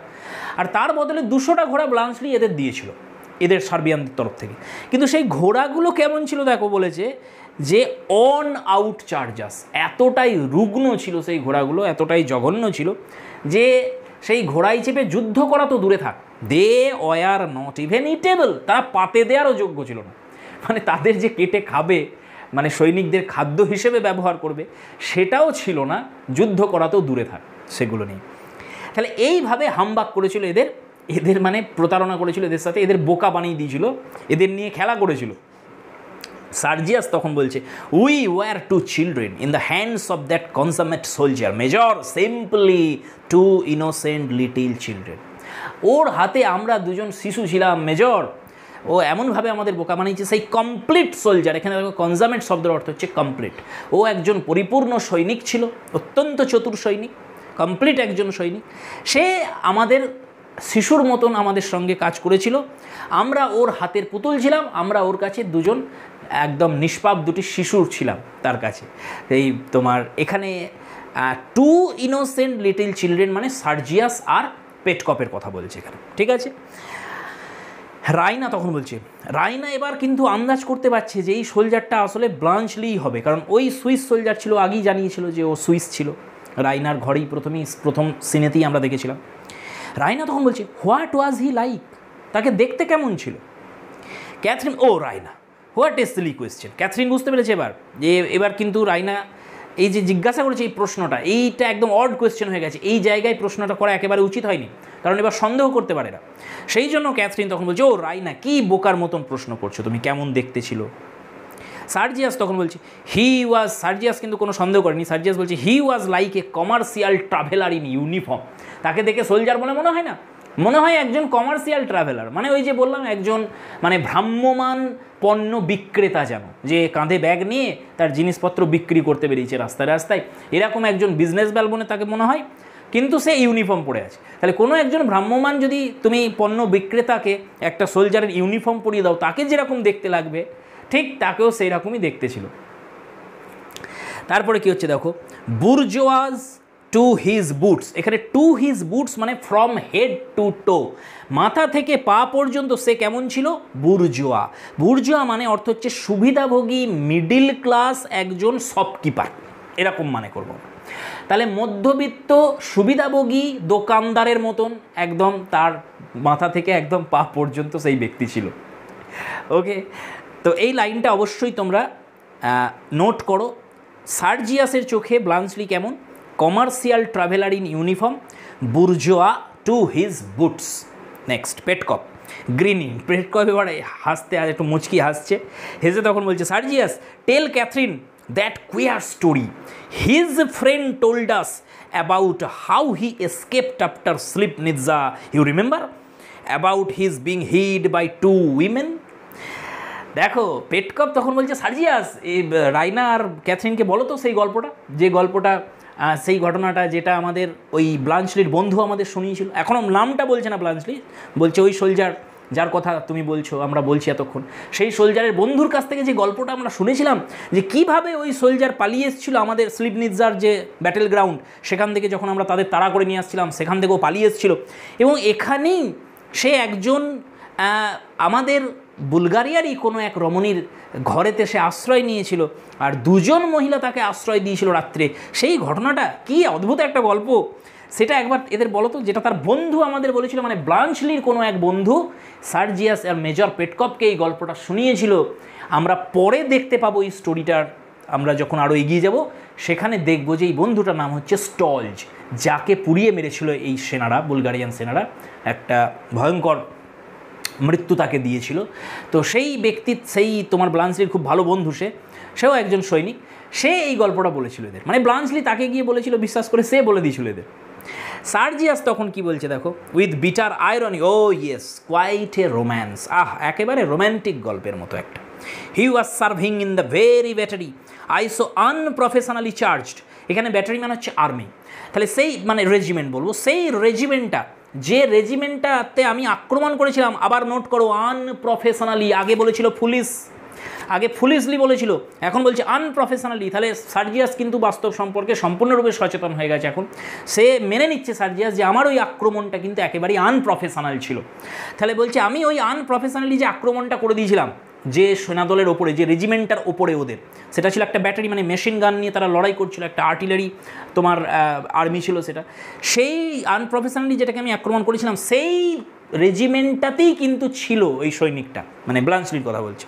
Speaker 1: আর তার বদলে 200টা ঘোড়া ব্লাঞ্চলি এদের দিয়েছিল, এদের সার্বিয়ানদের তরফ থেকে। কিন্তু সেই ঘোড়াগুলো কেমন ছিল দেখো, বলেছে যে অন আউট চার্জার্স। এতটাই রুগ্ন ছিল সেই ঘোড়াগুলো, এতটাই জঘন্য ছিল যে সেই ঘোড়ায় চেপে যুদ্ধ করা তো দূরে থাক, they were not even eatable. তারা পাতে দেওয়ারও যোগ্য ছিল না। মানে তাদের যে কেটে খাবে, মানে সৈনিকদের খাদ্য হিসেবে ব্যবহার করবে, সেটাও ছিল না, যুদ্ধ করাতেও দূরে থাক সেগুলো নিয়ে। তাহলে এইভাবে হামবাক করেছিল এদের মানে প্রতারণা করেছিল এদের সাথে, এদের বোকা বানিয়ে দিয়েছিল, এদের নিয়ে খেলা করেছিল। সার্জিয়াস তখন বলছে we were 2 children in the hands of that consummate soldier major, simply 2 innocent little children. ওর হাতে আমরা 2জন শিশু ছিলাম মেজর। ও এমনভাবে আমাদের বোকা বানিয়েছে। সেই কমপ্লিট সোলজার, এখানে দেখো কনজামেট শব্দের অর্থ হচ্ছে কমপ্লিট। ও একজন পরিপূর্ণ সৈনিক ছিল, অত্যন্ত চতুর সৈনিক, কমপ্লিট একজন সৈনিক। সে আমাদের শিশুর মতন আমাদের সঙ্গে কাজ করেছিল। আমরা ওর হাতের পুতুল ছিলাম, আমরা ওর কাছে 2জন একদম নিষ্পাপ 2টি শিশুর ছিলাম তার কাছে। এই তোমার এখানে 2 ইনোসেন্ট লিটিল চিলড্রেন মানে সার্জিয়াস আর পেটকপের কথা বলছে এখানে, ঠিক আছে। রাইনা তখন বলছে, রাইনা এবার কিন্তু আন্দাজ করতে পারছে যে এই সোলজারটা আসলে ব্লাঞ্চলিই হবে, কারণ ওই সুইস সোলজার ছিল, আগেই জানিয়েছিল যে ও সুইস ছিল। রাইনার ঘরেই প্রথম সিনেতেই আমরা দেখেছিলাম। রাইনা তখন বলছে হোয়াট ওয়াজ হি লাইক, তাকে দেখতে কেমন ছিল? ক্যাথরিন, ও Raina what is silly question. Catherine বুঝতে পেরেছে এবার কিন্তু রাইনা এই যে জিজ্ঞাসা করেছে এই প্রশ্নটা, এইটা একদম অড কোয়েশ্চেন হয়ে গেছে। এই জায়গায় প্রশ্নটা করা একেবারে উচিত হয়নি, কারণ এবার সন্দেহ করতে পারে না। সেই জন্য ক্যাথরিন তখন বলছে ও রাইনা কি বোকার মতন প্রশ্ন করছো তুমি, কেমন দেখতে ছিল? সার্জিয়াস তখন বলছে সার্জিয়াস কিন্তু কোনো সন্দেহ করেনি। সার্জিয়াস বলছে he was like a commercial traveller in uniform. তাকে দেখে সোলজার বলে মনে হয় না, মনে হয় একজন কমার্শিয়াল ট্রাভেলার, মানে ওই যে বললাম একজন মানে ভ্রাম্যমান পণ্য বিক্রেতা, যেন যে কাঁধে ব্যাগ নিয়ে তার জিনিসপত্র বিক্রি করতে বেরিয়েছে রাস্তায় রাস্তায়, এরকম একজন বিজনেস ব্যাল বলে তাকে মনে হয়। কিন্তু সে ইউনিফর্ম পরে আছে। তাহলে কোনো একজন ভ্রাম্যমান যদি তুমি পণ্য বিক্রেতাকে একটা সোলজারের ইউনিফর্ম পরিয়ে দাও, তাকে যেরকম দেখতে লাগবে ঠিক তাকেও সেই রকমই দেখতে ছিল। তারপরে কি হচ্ছে দেখো, বুর্জোয়াজ টু হিজ বুটস। এখানে টু হিজ বুটস মানে ফ্রম হেড টু টো, মাথা থেকে পা পর্যন্ত সে কেমন ছিল? বুর্জোয়া। বুর্জোয়া মানে অর্থ হচ্ছে সুবিধাভোগী, মিডিল ক্লাস একজন শপকিপার, এরকম মানে করব। তাহলে মধ্যবিত্ত সুবিধাভোগী দোকানদারের মতন একদম তার মাথা থেকে একদম পা পর্যন্ত সেই ব্যক্তি ছিল। ওকে, তো এই লাইনটা অবশ্যই তোমরা নোট করো। সার্জিয়াসের চোখে ব্লাঞ্চলি কেমন? Commercial traveller in uniform, bourgeois to his boots. Next Petkoff, grinning. Petkoff এবার হাসতে আর একটু মুচকি হাসছে, হেসে তখন বলছে Sergius tell Catherine that queer story his friend told us about how he escaped after Slivnitza, you remember about his being hid by 2 women. দেখো পেটকপ তখন বলছে সার্জিয়াস এই রাইনা আর ক্যাথরিনকে বলো তো সেই গল্পটা, যে গল্পটা সেই ঘটনাটা যেটা আমাদের ওই ব্লাঞ্চলির বন্ধু আমাদের শুনিয়েছিল। এখনও নামটা বলছে না ব্লাঞ্চলি, বলছে ওই সোলজার যার কথা তুমি বলছো, আমরা বলছি এতক্ষণ, সেই সোলজারের বন্ধুর কাছ থেকে যে গল্পটা আমরা শুনেছিলাম, যে কিভাবে ওই সোলজার পালিয়ে এসেছিল আমাদের স্লিপনিৎজার যে ব্যাটেল গ্রাউন্ড, সেখান থেকে যখন আমরা তাদের তাড়া করে নিয়ে আসছিলাম, সেখান থেকেও পালিয়ে এসেছিল। এবং এখানেই সে একজন আমাদের বুলগারিয়ারই কোনো এক রমণীর ঘরেতে সে আশ্রয় নিয়েছিল, আর দুজন মহিলা তাকে আশ্রয় দিয়েছিল রাত্রে। সেই ঘটনাটা কি অদ্ভুত একটা গল্প, সেটা একবার এদের বলো তো, যেটা তার বন্ধু আমাদের বলেছিল, মানে ব্লাঞ্চলির কোনো এক বন্ধু সার্জিয়াস আর মেজর পেটকপকে এই গল্পটা শুনিয়েছিল। আমরা পরে দেখতে পাবো এই স্টোরিটার, আমরা যখন আরও এগিয়ে যাব সেখানে দেখব যে এই বন্ধুটার নাম হচ্ছে স্টলজ, যাকে পুড়িয়ে মেরেছিল এই সেনারা, বুলগারিয়ান সেনারা, একটা ভয়ঙ্কর মৃত্যু তাকে দিয়েছিল। তো সেই ব্যক্তি, সেই তোমার ব্লাঞ্চলির খুব ভালো বন্ধু, সেও একজন সৈনিক, সে এই গল্পটা বলেছিল এদের, মানে ব্লাঞ্চলি তাকে গিয়ে বলেছিল, বিশ্বাস করে সে বলে দিয়েছিল এদের। সার্জিয়াস তখন কি বলছে দেখো, with bitter irony, oh yes quite a romance, একেবারে রোম্যান্টিক গল্পের মতো একটা। He was serving in the very battery I so unprofessionally charged. এখানে ব্যাটারি মানে হচ্ছে আর্মি, তাহলে সেই মানে রেজিমেন্ট বলবো, সেই রেজিমেন্টটা, যে রেজিমেন্টটাতে আমি আক্রমণ করেছিলাম, আবার নোট করো আনপ্রফেশনালি, আগে বলেছিল পুলিশ, আগে ফুলিশলি বলেছিল, এখন বলছে আনপ্রফেশনালি। তাহলে সার্জিয়াস কিন্তু বাস্তব সম্পর্কে সম্পূর্ণরূপে সচেতন হয়ে গেছে এখন, সে মেনে নিচ্ছে সার্জিয়াস যে আমার ওই আক্রমণটা কিন্তু একেবারেই আনপ্রফেশনাল ছিল। তাহলে বলছে আমি ওই আনপ্রফেশনালি যে আক্রমণটা করে দিয়েছিলাম যে সেনাদলের ওপরে, যে রেজিমেন্টটার ওপরে ওদের, সেটা ছিল একটা ব্যাটারি, মানে মেশিন গান নিয়ে তারা লড়াই করছিল, একটা আর্টিলারি তোমার আর্মি ছিল সেটা, সেই আনপ্রফেশনালি যেটাকে আমি আক্রমণ করেছিলাম সেই রেজিমেন্টটাতেই কিন্তু ছিল ওই সৈনিকটা, মানে ব্লাঞ্চলির কথা বলছে।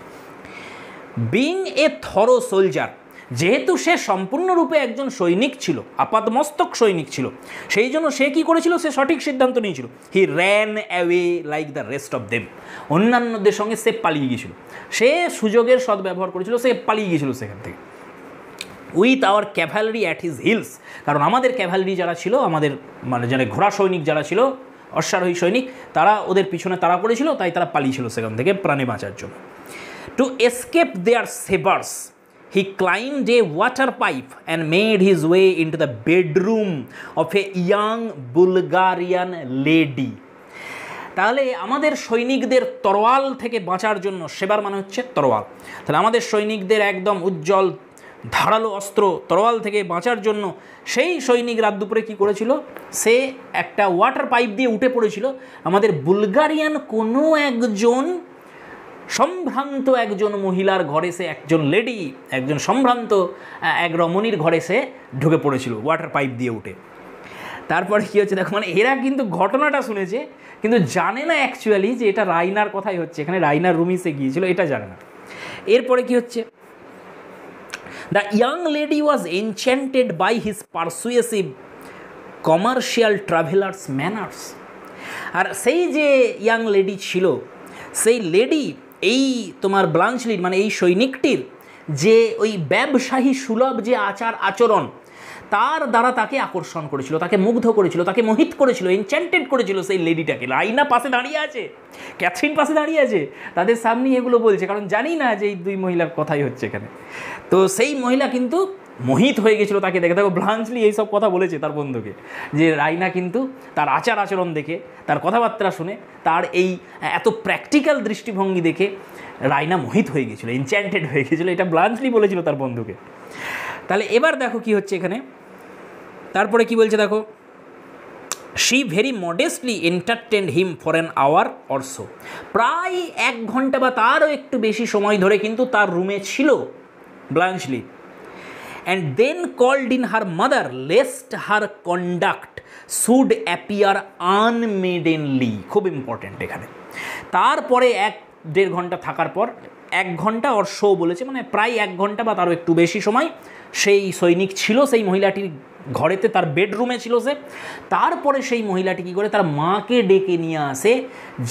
Speaker 1: বিং এ থরো সোলজার, যেহেতু সে সম্পূর্ণরূপে একজন সৈনিক ছিল, আপাতমস্তক সৈনিক ছিল, সেই জন্য সে কী করেছিল, সে সঠিক সিদ্ধান্ত নিয়েছিল। He ran away like the rest of them, অন্যান্যদের সঙ্গে সে পালিয়ে গিয়েছিল, সে সুযোগের সদ্ব্যবহার করেছিল, সে পালিয়ে গিয়েছিল সেখান থেকে। With our Cavalry at his hills, কারণ আমাদের ক্যাভালরি যারা ছিল, আমাদের মানে যারা ঘোড়া সৈনিক যারা ছিল, অশ্বারোহী সৈনিক, তারা ওদের পিছনে তাড়া করেছিল, তাই তারা পালিয়েছিল সেখান থেকে প্রাণে বাঁচার জন্য। To escape their sabers, he climbed a water pipe and made his way into the bedroom of a young Bulgarian lady. তাহলে আমাদের সৈনিকদের তরোয়াল থেকে বাঁচার জন্য, সেবার মানে হচ্ছে তরোয়াল, তাহলে আমাদের সৈনিকদের একদম উজ্জ্বল ধারালো অস্ত্র তরোয়াল থেকে বাঁচার জন্য সেই সৈনিক রাত দুপুরে কী করেছিল, সে একটা ওয়াটার পাইপ দিয়ে উঠে পড়েছিল আমাদের বুলগারিয়ান কোনো একজন সম্ভ্রান্ত একজন মহিলার ঘরে, সে একজন লেডি, একজন সম্ভ্রান্ত এক রমণীর ঘরে সে ঢুকে পড়েছিল ওয়াটার পাইপ দিয়ে উঠে। তারপরে কী হচ্ছে দেখো, মানে এরা কিন্তু ঘটনাটা শুনেছে কিন্তু জানে না অ্যাকচুয়ালি যে এটা রাইনার কথাই হচ্ছে, এখানে রাইনার রুমে সে গিয়েছিল এটা জানে না। এরপরে কি হচ্ছে, the young lady was enchanted by his persuasive commercial traveller's manners. আর সেই যে ইয়াং লেডি ছিল, সেই লেডি এই তোমার ব্লাঞ্চলির মানে এই সৈনিকটির যে ওই ব্যবসায়ী সুলভ যে আচার আচরণ, তার দ্বারা তাকে আকর্ষণ করেছিল, তাকে মুগ্ধ করেছিল, তাকে মোহিত করেছিল, এনচ্যান্টেড করেছিল সেই লেডিটাকে। রাইনা পাশে দাঁড়িয়ে আছে, ক্যাথরিন পাশে দাঁড়িয়ে আছে, তাদের সামনেই এগুলো বলছে, কারণ জানি না যে এই দুই মহিলার কথাই হচ্ছে এখানে। তো সেই মহিলা কিন্তু মোহিত হয়ে গেছিলো তাকে দেখে। দেখো ব্লাঞ্চলি এইসব কথা বলেছে তার বন্ধুকে, যে রাইনা কিন্তু তার আচার আচরণ দেখে, তার কথাবার্তা শুনে, তার এই এত প্র্যাকটিক্যাল দৃষ্টিভঙ্গি দেখে রাইনা মোহিত হয়ে গেছিলো, এনচ্যান্টেড হয়ে গেছিলো, এটা ব্লাঞ্চলি বলেছিল তার বন্ধুকে। তাহলে এবার দেখো কি হচ্ছে এখানে, তারপরে কি বলছে দেখো, she very modestly entertained him for an hour or so, প্রায় 1 ঘন্টা বা তারও একটু বেশি সময় ধরে কিন্তু তার রুমে ছিল ব্লাঞ্চলি। and then called in her mother lest her conduct should appear unmaidenly, খুব ইম্পর্টেন্ট এখানে। তারপরে 1-1.5 ঘন্টা থাকার পর, 1 ঘন্টা ওর শো বলেছে, মানে প্রায় 1 ঘন্টা বা তারও একটু বেশি সময় সেই সৈনিক ছিল সেই মহিলাটির ঘরেতে, তার বেডরুমে ছিল সে। তারপরে সেই মহিলাটি কী করে তার মাকে ডেকে নিয়ে আসে,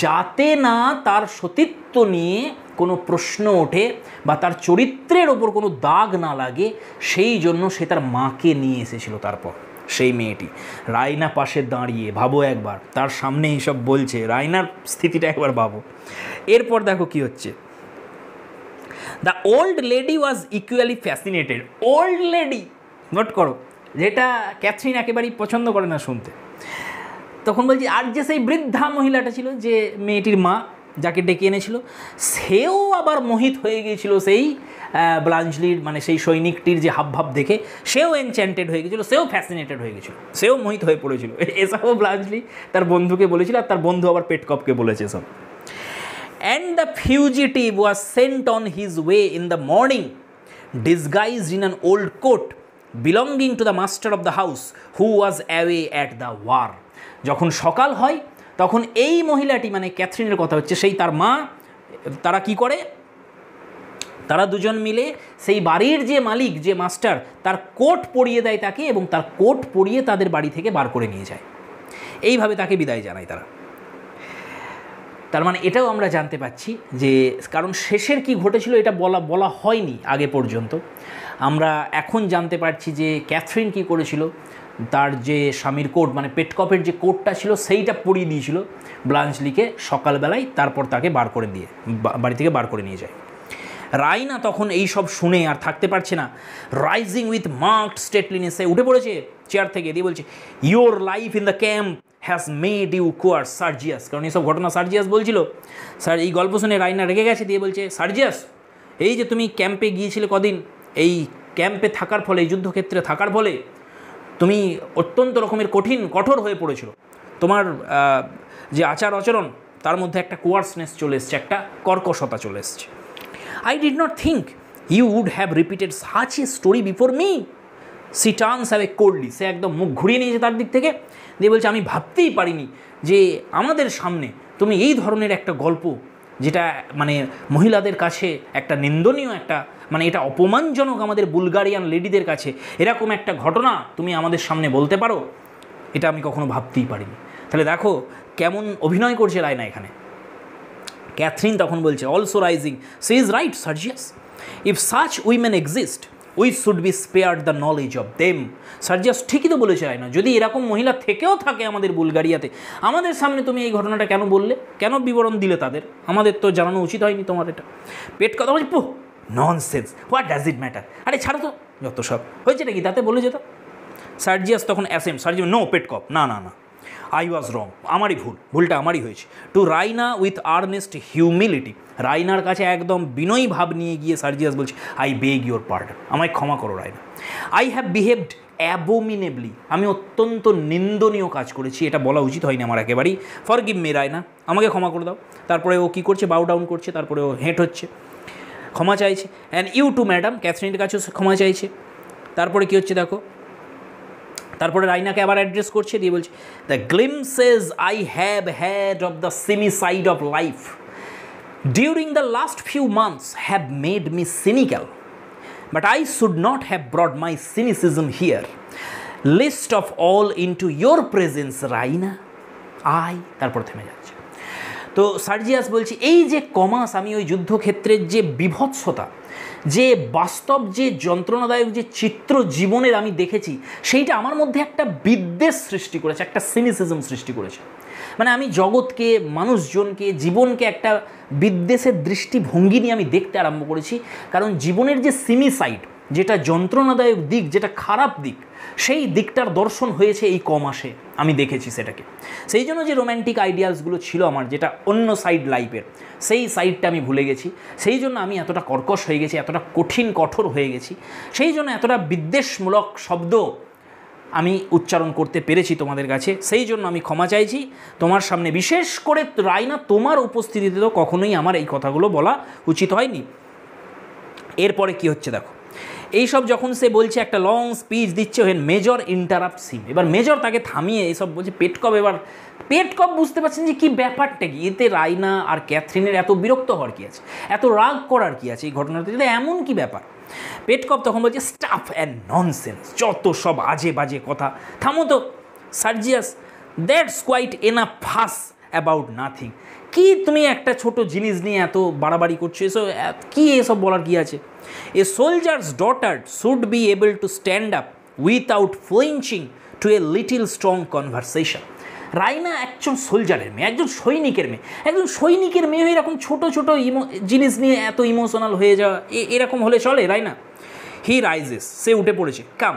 Speaker 1: যাতে না তার সতীত্ব নিয়ে কোনো প্রশ্ন ওঠে বা তার চরিত্রের ওপর কোনো দাগ না লাগে, সেই জন্য সে তার মাকে নিয়ে এসেছিল। তারপর সেই মেয়েটি রাইনা পাশে দাঁড়িয়ে, ভাবো একবার, তার সামনে এইসব বলছে, রাইনার স্থিতিটা একবার ভাবো। এরপর দেখো কি হচ্ছে, the old lady was equally fascinated. Old lady, note করো, যেটা ক্যাথরিন একেবারেই পছন্দ করে না শুনতে। তখন বলছি, আর যে সেই বৃদ্ধা মহিলাটা ছিল, যে মেয়েটির মা, যাকে ডেকে এনেছিল, সেও আবার মোহিত হয়ে গিয়েছিল সেই ব্লাঞ্চলির মানে সেই সৈনিকটির যে হাবভাব দেখে, সেও এনচ্যান্টেড হয়ে গেছিলো, সেও ফ্যাসিনেটেড হয়ে গেছিলো, সেও মোহিত হয়ে পড়েছিল। এসবও ব্লাঞ্চলি তার বন্ধুকে বলেছিল, আর তার বন্ধু আবার পেটকপকে বলেছে সব। and the fugitive was sent on his way in the morning, disguised in an old coat belonging to the master of the house, who was away at the war. যখন সকাল হয় তখন এই মহিলাটি, মানে ক্যাথরিনের কথা হচ্ছে, সেই তার মা, তারা কি করে, তারা দুজন মিলে সেই বাড়ির যে মালিক, যে মাস্টার, তার কোট পরিয়ে দেয় তাকে, এবং তার কোট পরিয়ে তাদের বাড়ি থেকে বার করে নিয়ে যায়। এইভাবে তাকে বিদায় জানায় তারা। তার মানে এটাও আমরা জানতে পাচ্ছি যে, কারণ শেষের কি ঘটেছিল এটা বলা হয়নি আগে পর্যন্ত। আমরা এখন জানতে পারছি যে ক্যাথরিন কি করেছিল, তার যে স্বামীর কোট, মানে পেটকপের যে কোটটা ছিল সেইটা পরিয়ে দিয়েছিল ব্লাঞ্চলিকে সকালবেলায়, তারপর তাকে বাড়ি থেকে বার করে নিয়ে যায়। রাইনা তখন এই সব শুনে আর থাকতে পারছে না, রাইজিং উইথ মার্কড স্টেটলিনেসে উঠে পড়েছে চেয়ার থেকে, দিয়ে বলছে, your life in the camp has made you coarse Sergius. কারণ এইসব ঘটনা সার্জিয়াস বলছিল। স্যার এই গল্প শুনে রাইনা রেগে গেছে, দিয়ে বলছে, সার্জিয়াস, এই যে তুমি ক্যাম্পে গিয়েছিলে কদিন, এই ক্যাম্পে থাকার ফলে, এই যুদ্ধক্ষেত্রে থাকার ফলে তুমি অত্যন্ত রকমের কঠোর হয়ে পড়েছিল। তোমার যে আচার আচরণ, তার মধ্যে একটা কোয়ার্সনেস চলে এসছে, একটা কর্কশতা চলে এসছে। I did not think you would have repeated such a story before me. She turns away coldly. সে একদম মুখ ঘুরিয়ে নিয়েছে তার দিক থেকে, দিয়ে বলছে, আমি ভাবতেই পারিনি যে আমাদের সামনে তুমি এই ধরনের একটা গল্প, যেটা মানে মহিলাদের কাছে একটা নিন্দনীয়, একটা মানে এটা অপমানজনক আমাদের বুলগারিয়ান লেডিদের কাছে, এরকম একটা ঘটনা তুমি আমাদের সামনে বলতে পারো, এটা আমি কখনো ভাবতেই পারিনি। তাহলে দেখো কেমন অভিনয় করছে রায়না এখানে। ক্যাথরিন তখন বলছে, also rising, she is right Sergius, if such women exist we should be spared the knowledge of them. Sergius ঠিকই তো বলেছে রায়না, যদি এরকম মহিলা থেকেও থাকে আমাদের বুলগারিয়াতে, আমাদের সামনে তুমি এই ঘটনাটা কেন বললে, কেন বিবরণ দিলে তাদের, আমাদের তো জানানো উচিত হয়নি তোমার এটা। পেট কথা বলছি, পুহ nonsense, what does it matter, আরে ছাড়ো তো, যত সব হয়েছে নাকি তাতে বলে যেত। সার্জিয়াস তখন সার্জিয়াস, নো পেটকপ, না না না, আই ওয়াজ রং, আমারই ভুলটা আমারই হয়েছে। To Raina with earnest humility, রাইনার কাছে একদম বিনয়ী ভাব নিয়ে গিয়ে সার্জিয়াস বলছে, আই বেগ ইউর পার্ডন, আমায় ক্ষমা করো রাইনা। আই হ্যাভ বিহেভড অ্যাবোমিনেবলি, আমি অত্যন্ত নিন্দনীয় কাজ করেছি, এটা বলা উচিত হয়নি আমার একেবারেই, ফরগিভ মি রাইনা, আমাকে ক্ষমা করে দাও। তারপরে ও কী করছে, বাউ ডাউন করছে, তারপরে ও হেঁট হচ্ছে, ক্ষমা চাইছে। অ্যান্ড ইউ টু ম্যাডাম, ক্যাথরিনের কাছেও ক্ষমা চাইছে। তারপরে কী হচ্ছে দেখো, তারপরে রাইনাকে আবার অ্যাড্রেস করছে, দিয়ে বলছে, the glimpses I have had of the seamy side of life during the last few months have made me cynical, but I should not have brought my cynicism here, least of all into your presence Raina, তারপর থেমে যাচ্ছে। তো সার্জিয়াস বলছি, এই যে কমাস আমি ওই যুদ্ধক্ষেত্রের যে বিভৎসতা, যে বাস্তব যে যন্ত্রণাদায়ক যে চিত্র জীবনের আমি দেখেছি, সেইটা আমার মধ্যে একটা বিদ্বেষ সৃষ্টি করেছে, একটা সিনিসিজম সৃষ্টি করেছে। মানে আমি জগৎকে, মানুষজনকে, জীবনকে একটা বিদ্বেষের দৃষ্টিভঙ্গি নিয়ে আমি দেখতে আরম্ভ করেছি। কারণ জীবনের যে সিমি সাইড, যেটা যন্ত্রণাদায়ক দিক, যেটা খারাপ দিক, সেই দিকটার দর্শন হয়েছে এই কমাসে, আমি দেখেছি সেটাকে। সেই জন্য যে রোম্যান্টিক আইডিয়ালসগুলো ছিল আমার, যেটা অন্য সাইড লাইফের, সেই সাইডটা আমি ভুলে গেছি। সেই জন্য আমি এতটা কর্কশ হয়ে গেছি, এতটা কঠোর হয়ে গেছি, সেই জন্য এতটা বিদ্বেষমূলক শব্দ আমি উচ্চারণ করতে পেরেছি তোমাদের কাছে। সেই জন্য আমি ক্ষমা চাইছি তোমার সামনে, বিশেষ করে রাইনা, তোমার উপস্থিতিতে তো কখনোই আমার এই কথাগুলো বলা উচিত হয়নি। এরপরে কি হচ্ছে দেখো, এইসব যখন সে বলছে, একটা লং স্পিচ দিচ্ছে, হেন মেজর ইন্টারাপ্টস হিম। এবার মেজর তাকে থামিয়ে এইসব বলছে, পেটকপ। এবার পেটকপ বুঝতে পারছেন যে কী ব্যাপারটা কি, এতে রাইনা আর ক্যাথরিনের এত বিরক্ত হওয়ার কী আছে, এত রাগ করার কী আছে এই ঘটনাতে, এমন কি ব্যাপার। পেটকপ তখন বলছে, স্টাফ অ্যান্ড ননসেন্স, যত সব আজে বাজে কথা, থামো তো Sergius, that's quite enough fuss about nothing. কি তুমি একটা ছোট জিনিস নিয়ে এত বাড়াবাড়ি করছো, এসব কী, এসব বলার কী আছে। A soldier's daughter should be able to stand up without flinching to a little strong conversation. Raina একজন সোলজারের মেয়ে, একজন সৈনিকের মেয়ে হয়ে এরকম ছোটো জিনিস নিয়ে এত ইমোশনাল হয়ে যাওয়া, এরকম হলে চলে রাইনা? হি রাইজেস, সে উঠে পড়েছে, কাম,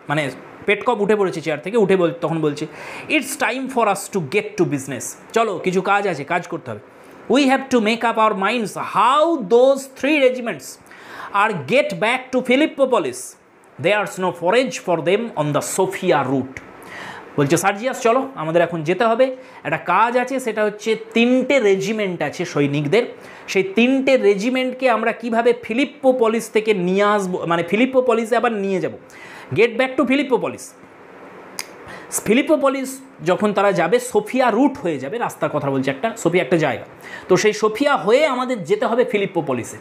Speaker 1: মানে পেটকপ উঠে পড়েছে চেয়ার থেকে, উঠে তখন বলছে, it's time for us to get to business, চলো কিছু কাজ আছে, কাজ করতে হবে। We have to make up our minds how those 3 regiments are get back to Philippopolis. There's no forage for them on the Sofia route. বলছে Sergius চলো আমাদের এখন যেতে হবে, একটা কাজ আছে, সেটা হচ্ছে 3টে রেজিমেন্ট আছে সৈনিকদের, সেই 3টে রেজিমেন্টকে আমরা কিভাবে ফিলিপ্পোপলিস থেকে নিয়ে আসবো, মানে ফিলিপ্পোপলিসে আবার নিয়ে যাব, গেট ব্যাক টু ফিলিপ্পোপলিস। ফিলিপ্পোপলিস যখন তারা যাবে সোফিয়া রুট হয়ে যাবে, রাস্তার কথা বলছে, একটা সোফিয়া একটা জায়গা, তো সেই সোফিয়া হয়ে আমাদের যেতে হবে ফিলিপ্পোপলিসে।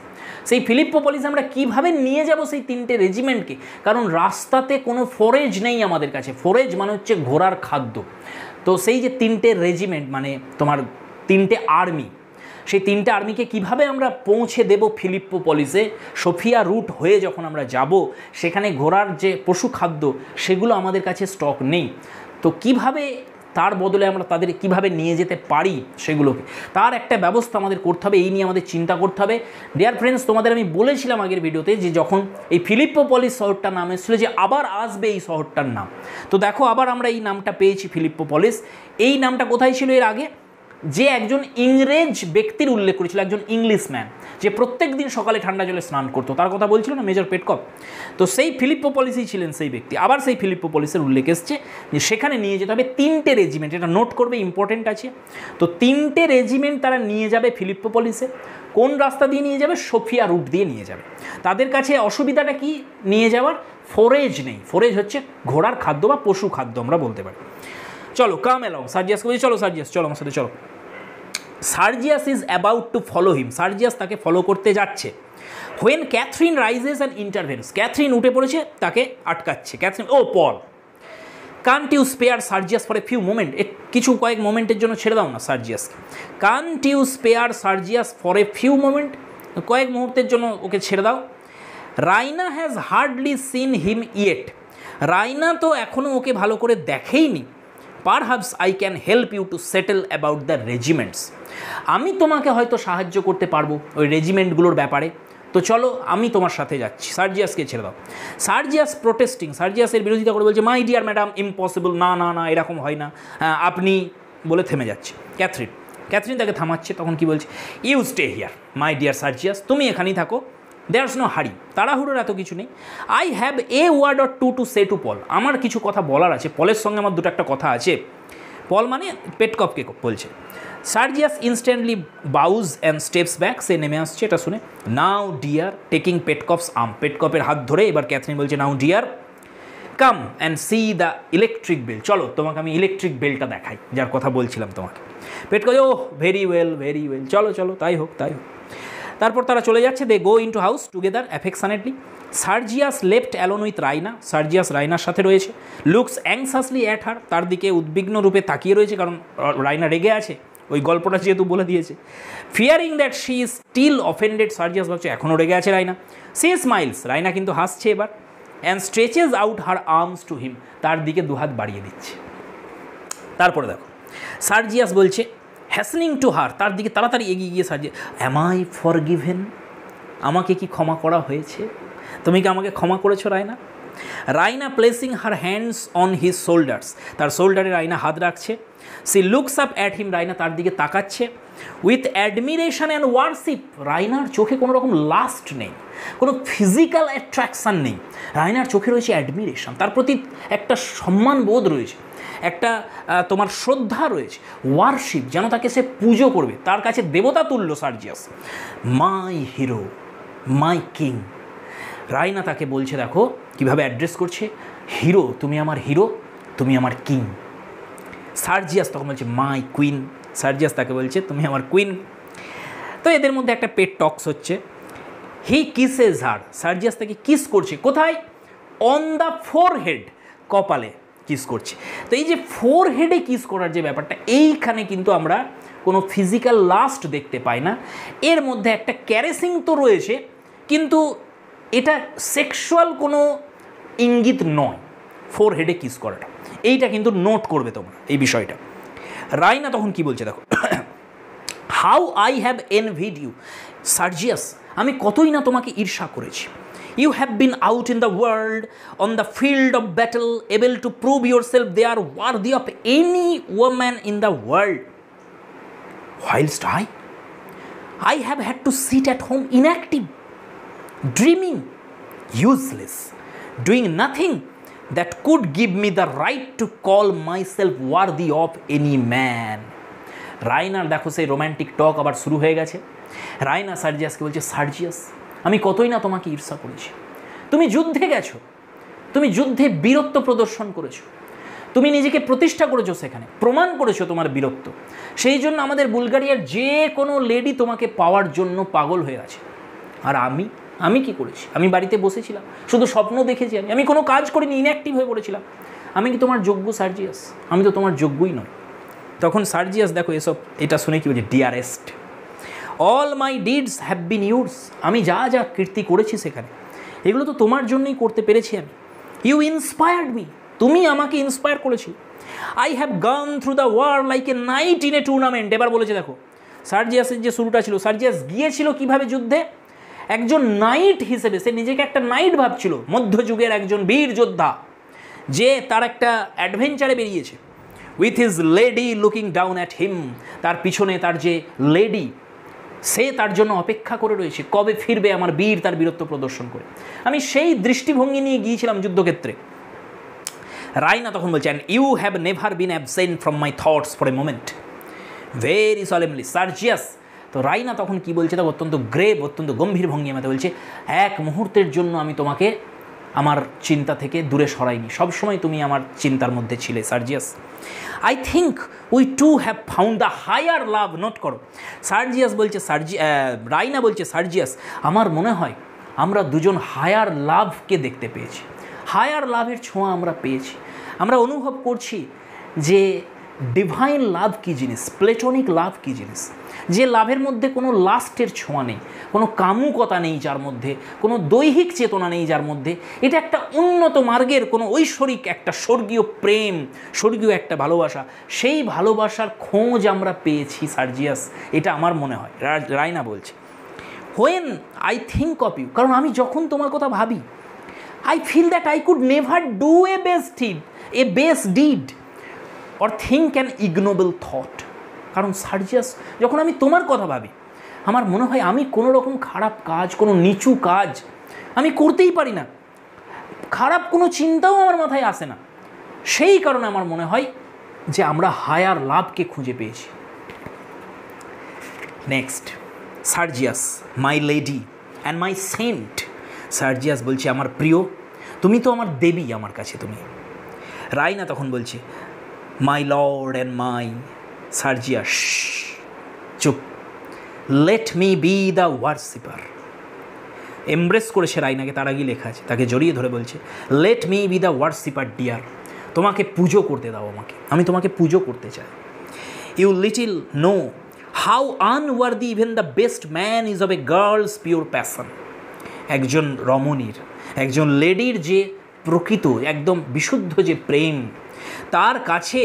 Speaker 1: সেই ফিলিপ্পোপলিসে আমরা কিভাবে নিয়ে যাব সেই 3টে রেজিমেন্টকে, কারণ রাস্তাতে কোনো ফোরেজ নেই আমাদের কাছে, ফোরেজ মানে হচ্ছে ঘোড়ার খাদ্য। তো সেই যে 3টে রেজিমেন্ট মানে তোমার 3টে আর্মি, সেই 3টে আর্মিকে কিভাবে আমরা পৌঁছে দেব ফিলিপ্পোপলিসে, সোফিয়া রুট হয়ে যখন আমরা যাব, সেখানে ঘোড়ার যে পশু খাদ্য সেগুলো আমাদের কাছে স্টক নেই, তো কিভাবে তার বদলে আমরা তাদের কিভাবে নিয়ে যেতে পারি সেগুলোকে, তার একটা ব্যবস্থা আমাদের করতে হবে, এই নিয়ে আমাদের চিন্তা করতে হবে। ডিয়ার ফ্রেন্ডস, তোমাদের আমি বলেছিলাম আগের ভিডিওতে যে যখন এই ফিলিপ্পোপলিস শহরটার নাম এসেছিলো যে আবার আসবে এই শহরটার নাম, তো দেখো আবার আমরা এই নামটা পেয়েছি ফিলিপ্পোপলিস। এই নামটা কোথায় ছিল এর আগে, যে একজন ইংরেজ ব্যক্তির উল্লেখ করেছিল, একজন ইংলিশম্যান, যে প্রত্যেক দিন সকালে ঠান্ডা জলে স্নান করতো, তার কথা বলছিল না মেজর পেটকক, তো সেই ফিলিপ্পোপলিসই ছিলেন সেই ব্যক্তি। আবার সেই ফিলিপ্পোপলিসের উল্লেখ এসছে যে সেখানে নিয়ে যেতে হবে 3টে রেজিমেন্ট, এটা নোট করবে, ইম্পর্টেন্ট আছে। তো 3টে রেজিমেন্ট তারা নিয়ে যাবে ফিলিপ্পোপলিসে, কোন রাস্তা দিয়ে নিয়ে যাবে, সোফিয়া রুট দিয়ে নিয়ে যাবে। তাদের কাছে অসুবিধাটা কি নিয়ে যাওয়ার, ফোরেজ নেই, ফোরেজ হচ্ছে ঘোড়ার খাদ্য বা পশু খাদ্য আমরা বলতে পারি। চলো কাম অ্যালং, সার্জিয়াসকে বলছি চলো সার্জিয়াস চলো আমার সাথে চলো। Sergius is about to follow him, Sergius তাকে ফলো করতে যাচ্ছে। When Catherine rises and intervenes, Catherine উঠে পড়েছে, তাকে আটকাচ্ছে। Catherine, oh Paul, can't you spare Sergius for a few moment, কিছু কয়েক মোমেন্টের জন্য ছেড়ে দাও না সার্জিয়াসকে। Can't you spare Sergius for a few moment, কয়েক মুহূর্তের জন্য ওকে ছেড়ে দাও। Raina has hardly seen him yet, Raina তো এখনও ওকে ভালো করে দেখেইনি। Perhaps I can help you to settle about the regiments, আমি তোমাকে হয়তো সাহায্য করতে পারবো ওই রেজিমেন্টগুলোর ব্যাপারে, তো চলো আমি তোমার সাথে যাচ্ছি। সার্জিয়াসকে ছেড়ে দাও। সার্জিয়াস প্রোটেস্টিং, সার্জিয়াসের বিরোধিতা করে বলছে মাই ডিয়ার ম্যাডাম ইম্পসিবল, না না না এরকম হয় না, আপনি বলে থেমে যাচ্ছে। ক্যাথরিন তাকে থামাচ্ছে, তখন কি বলছে, you stay here my dear Sergius, তুমি এখানেই থাকো, দেয়ার্স নো হারি, তাড়াহুড়োর এত কিছু নেই। I have a word or two to say to Paul, আমার কিছু কথা বলার আছে, পলের সঙ্গে আমার দুটো একটা কথা আছে। পল মানে পেটকপকে বলছে। Sergius instantly bows and steps back, সে নেমে আসছে এটা শুনে। Now dear, taking Petkoff's arm, পেটকপের হাত ধরে এবার ক্যাথরিন বলছে now dear come and see the electric bell, চলো তোমাকে আমি ইলেকট্রিক বেলটা দেখাই, যার কথা বলছিলাম তোমাকে। পেটকপ, ও ভেরি ওয়েল ভেরি ওয়েল, চলো চলো তাই হোক তাই হোক। তারপর তারা চলে যাচ্ছে, they go into house together affectionately. Sergius left alone with Raina, Sergius রাইনার সাথে রয়েছে। লুকস অ্যাংসাসলি অ্যাট হার, তার দিকে উদ্বিগ্ন রূপে তাকিয়ে রয়েছে, কারণ রাইনা রেগে আছে, ওই গল্পটা যেহেতু বলে দিয়েছে। Fearing that she is still offended, Sergius ভাবছে এখনও রেগে আছে রাইনা। সি স্মাইলস, রাইনা কিন্তু হাসছে এবার। And stretches out her arms to him, তার দিকে দুহাত বাড়িয়ে দিচ্ছে। তারপরে দেখো সার্জিয়াস বলছে হ্যাসনিং টু হার, তার দিকে তাড়াতাড়ি এগিয়ে গিয়ে সার্জিয়াস, অ্যাম আই ফরগিভেন, আমাকে কি ক্ষমা করা হয়েছে, তুমি কি আমাকে ক্ষমা করেছো Raina. Raina placing her hands on his shoulders, তার শোল্ডারে রাইনা হাত রাখছে। সি লুকস আপ অ্যাট হিম, রাইনা তার দিকে তাকাচ্ছে। উইথ অ্যাডমিরেশন অ্যান্ড ওয়ার্শিপ, রাইনার চোখে কোনো রকম লাস্ট নেই, কোনো ফিজিক্যাল অ্যাট্রাকশান নেই, রাইনার চোখে রয়েছে অ্যাডমিরেশন, তার প্রতি একটা সম্মান বোধ রয়েছে, একটা তোমার শ্রদ্ধা রয়েছে, ওয়ার্শিপ, যেন তাকে সে পুজো করবে, তার কাছে দেবতা তুল্য সার্জিয়াস। মাই হিরো মাই কিং, রাইনা তাকে বলছে দেখো কীভাবে অ্যাড্রেস করছে, হিরো, তুমি আমার হিরো, তুমি আমার কিং। সার্জিয়াস তখন বলছে মাই কুইন, সার্জিয়াস তাকে বলছে তুমি আমার কুইন। তো এদের মধ্যে একটা পেট টক্স হচ্ছে। হি কিসেস হার, সার্জিয়াস তাকে কিস করছে, কোথায়, অন দ্য ফোরহেড, কপালে কিস করছে। তো এই যে ফোরহেডে কিস করার যে ব্যাপারটা, এইখানে কিন্তু আমরা কোনো ফিজিক্যাল লাস্ট দেখতে পাই না, এর মধ্যে একটা ক্যারেসিং তো রয়েছে, কিন্তু এটা সেক্সুয়াল কোনো ইঙ্গিত নয় ফোরহেডে কিস করাটা, এইটা কিন্তু নোট করবে তোমরা এই বিষয়টা। রাইনা তখন কি বলছে দেখো, how I have envied you Sergius, আমি কতই না তোমাকে ঈর্ষা করেছি। You have been out in the world on the field of battle, able to prove yourself there worthy of any woman in the world, whilst I have had to sit at home inactive, dreaming, useless, doing nothing that could give me the right to call myself worthy of any man. রাইনার দেখো সেই romantic টক আবার শুরু হয়ে গেছে। রাইনা সার্জিয়াসকে বলছে, সার্জিয়াস আমি কতই না তোমাকে ঈর্ষা করেছি, তুমি যুদ্ধে গেছো, তুমি যুদ্ধে বীরত্ব প্রদর্শন করেছো, তুমি নিজেকে প্রতিষ্ঠা করেছো, সেখানে প্রমাণ করেছো তোমার বীরত্ব, সেই জন্য আমাদের বুলগারিয়ার যে কোনো লেডি তোমাকে পাওয়ার জন্য পাগল হয়ে আছে। আর আমি কি করেছি? আমি বাড়িতে বসেছিলাম, শুধু স্বপ্ন দেখেছি, আমি কোনো কাজ করিনি, ইনঅ্যাক্টিভ হয়ে পড়েছিলাম। আমি কি তোমার যোগ্য সার্জিয়াস? আমি তো তোমার যোগ্যই নয়। তখন সার্জিয়াস দেখো এটা শুনে কি বলছে, dearest all my deeds have been yours, আমি যা যা কীর্তি করেছি সেখানে, এগুলো তো তোমার জন্যই করতে পেরেছি আমি। ইউ ইন্সপায়ার্ড মি, তুমি আমাকে ইন্সপায়ার করেছি। আই হ্যাভ গান through the world like a night in a tournament. এবার বলেছে দেখো সার্জিয়াসের যে শুরুটা ছিল, সার্জিয়াস গিয়েছিল কিভাবে যুদ্ধে, একজন নাইট হিসেবে, সে নিজেকে একটা নাইট ভাবছিল, মধ্যযুগের একজন বীর যোদ্ধা, যে তার একটা অ্যাডভেঞ্চারে বেরিয়েছে। With his lady looking down at him, তার পিছনে তার যে লেডি, সে তার জন্য অপেক্ষা করে রয়েছে, কবে ফিরবে আমার বীর তার বীরত্ব প্রদর্শন করে। আমি সেই দৃষ্টিভঙ্গি নিয়ে গিয়েছিলাম যুদ্ধক্ষেত্রে। রাইনা তখন বলছে, and you have never been absent from my thoughts for a moment, very solemnly Sergius. তো রাইনা তখন কি বলছে, তা অত্যন্ত গ্রেভ, অত্যন্ত গম্ভীর ভঙ্গিমাতে বলছে, এক মুহূর্তের জন্য আমি তোমাকে আমার চিন্তা থেকে দূরে সরাইনি, সবসময় তুমি আমার চিন্তার মধ্যে ছিলে Sergius. I think we two have found the higher love, note করো। সার্জিয়াস বলছে, রাইনা বলছে, সার্জিয়াস আমার মনে হয় আমরা দুজন হায়ার লাভকে দেখতে পেয়েছি, হায়ার লাভের ছোঁয়া আমরা পেয়েছি। আমরা অনুভব করছি যে ডিভাইন লাভ কী জিনিস, প্লেটনিক লাভ কী জিনিস, যে লাভের মধ্যে কোনো লাস্টের ছোঁয়া নেই, কোনো কামুকতা নেই, যার মধ্যে কোনো দৈহিক চেতনা নেই, যার মধ্যে এটা একটা উন্নত মার্গের কোনো ঐশ্বরিক একটা স্বর্গীয় প্রেম, স্বর্গীয় একটা ভালোবাসা, সেই ভালোবাসার খোঁজ আমরা পেয়েছি সার্জিয়াস, এটা আমার মনে হয়। রাইনা বলছে, when I think of you, কারণ আমি যখন তোমার কথা ভাবি, I feel that I could never do a base deed or think an ignoble thought. কারণ সার্জিয়াস যখন আমি তোমার কথা ভাবি, আমার মনে হয় আমি কোনো রকম খারাপ কাজ, কোনো নিচু কাজ আমি করতেই পারি না, খারাপ কোনো চিন্তাও আমার মাথায় আসে না। সেই কারণে আমার মনে হয় যে আমরা হায়ার লাভকে খুঁজে পেয়েছি। Next, Sergius my lady and my saint. Sergius বলছে, আমার প্রিয়, তুমি তো আমার দেবী আমার কাছে তুমি। রাইনা তখন বলছে, my lord and my. Sergius চুপ, let me be the worshipper. Embrace করেছে রাইনাকে, তার আগেই লেখা আছে, তাকে জড়িয়ে ধরে বলছে, let me be the worshipper dear, তোমাকে পুজো করতে দাও আমাকে, আমি তোমাকে পুজো করতে চাই। You little know how unworthy even the best man is of a girl's pure passion. একজন রমণীর, একজন লেডির যে প্রকৃত একদম বিশুদ্ধ যে প্রেম, তার কাছে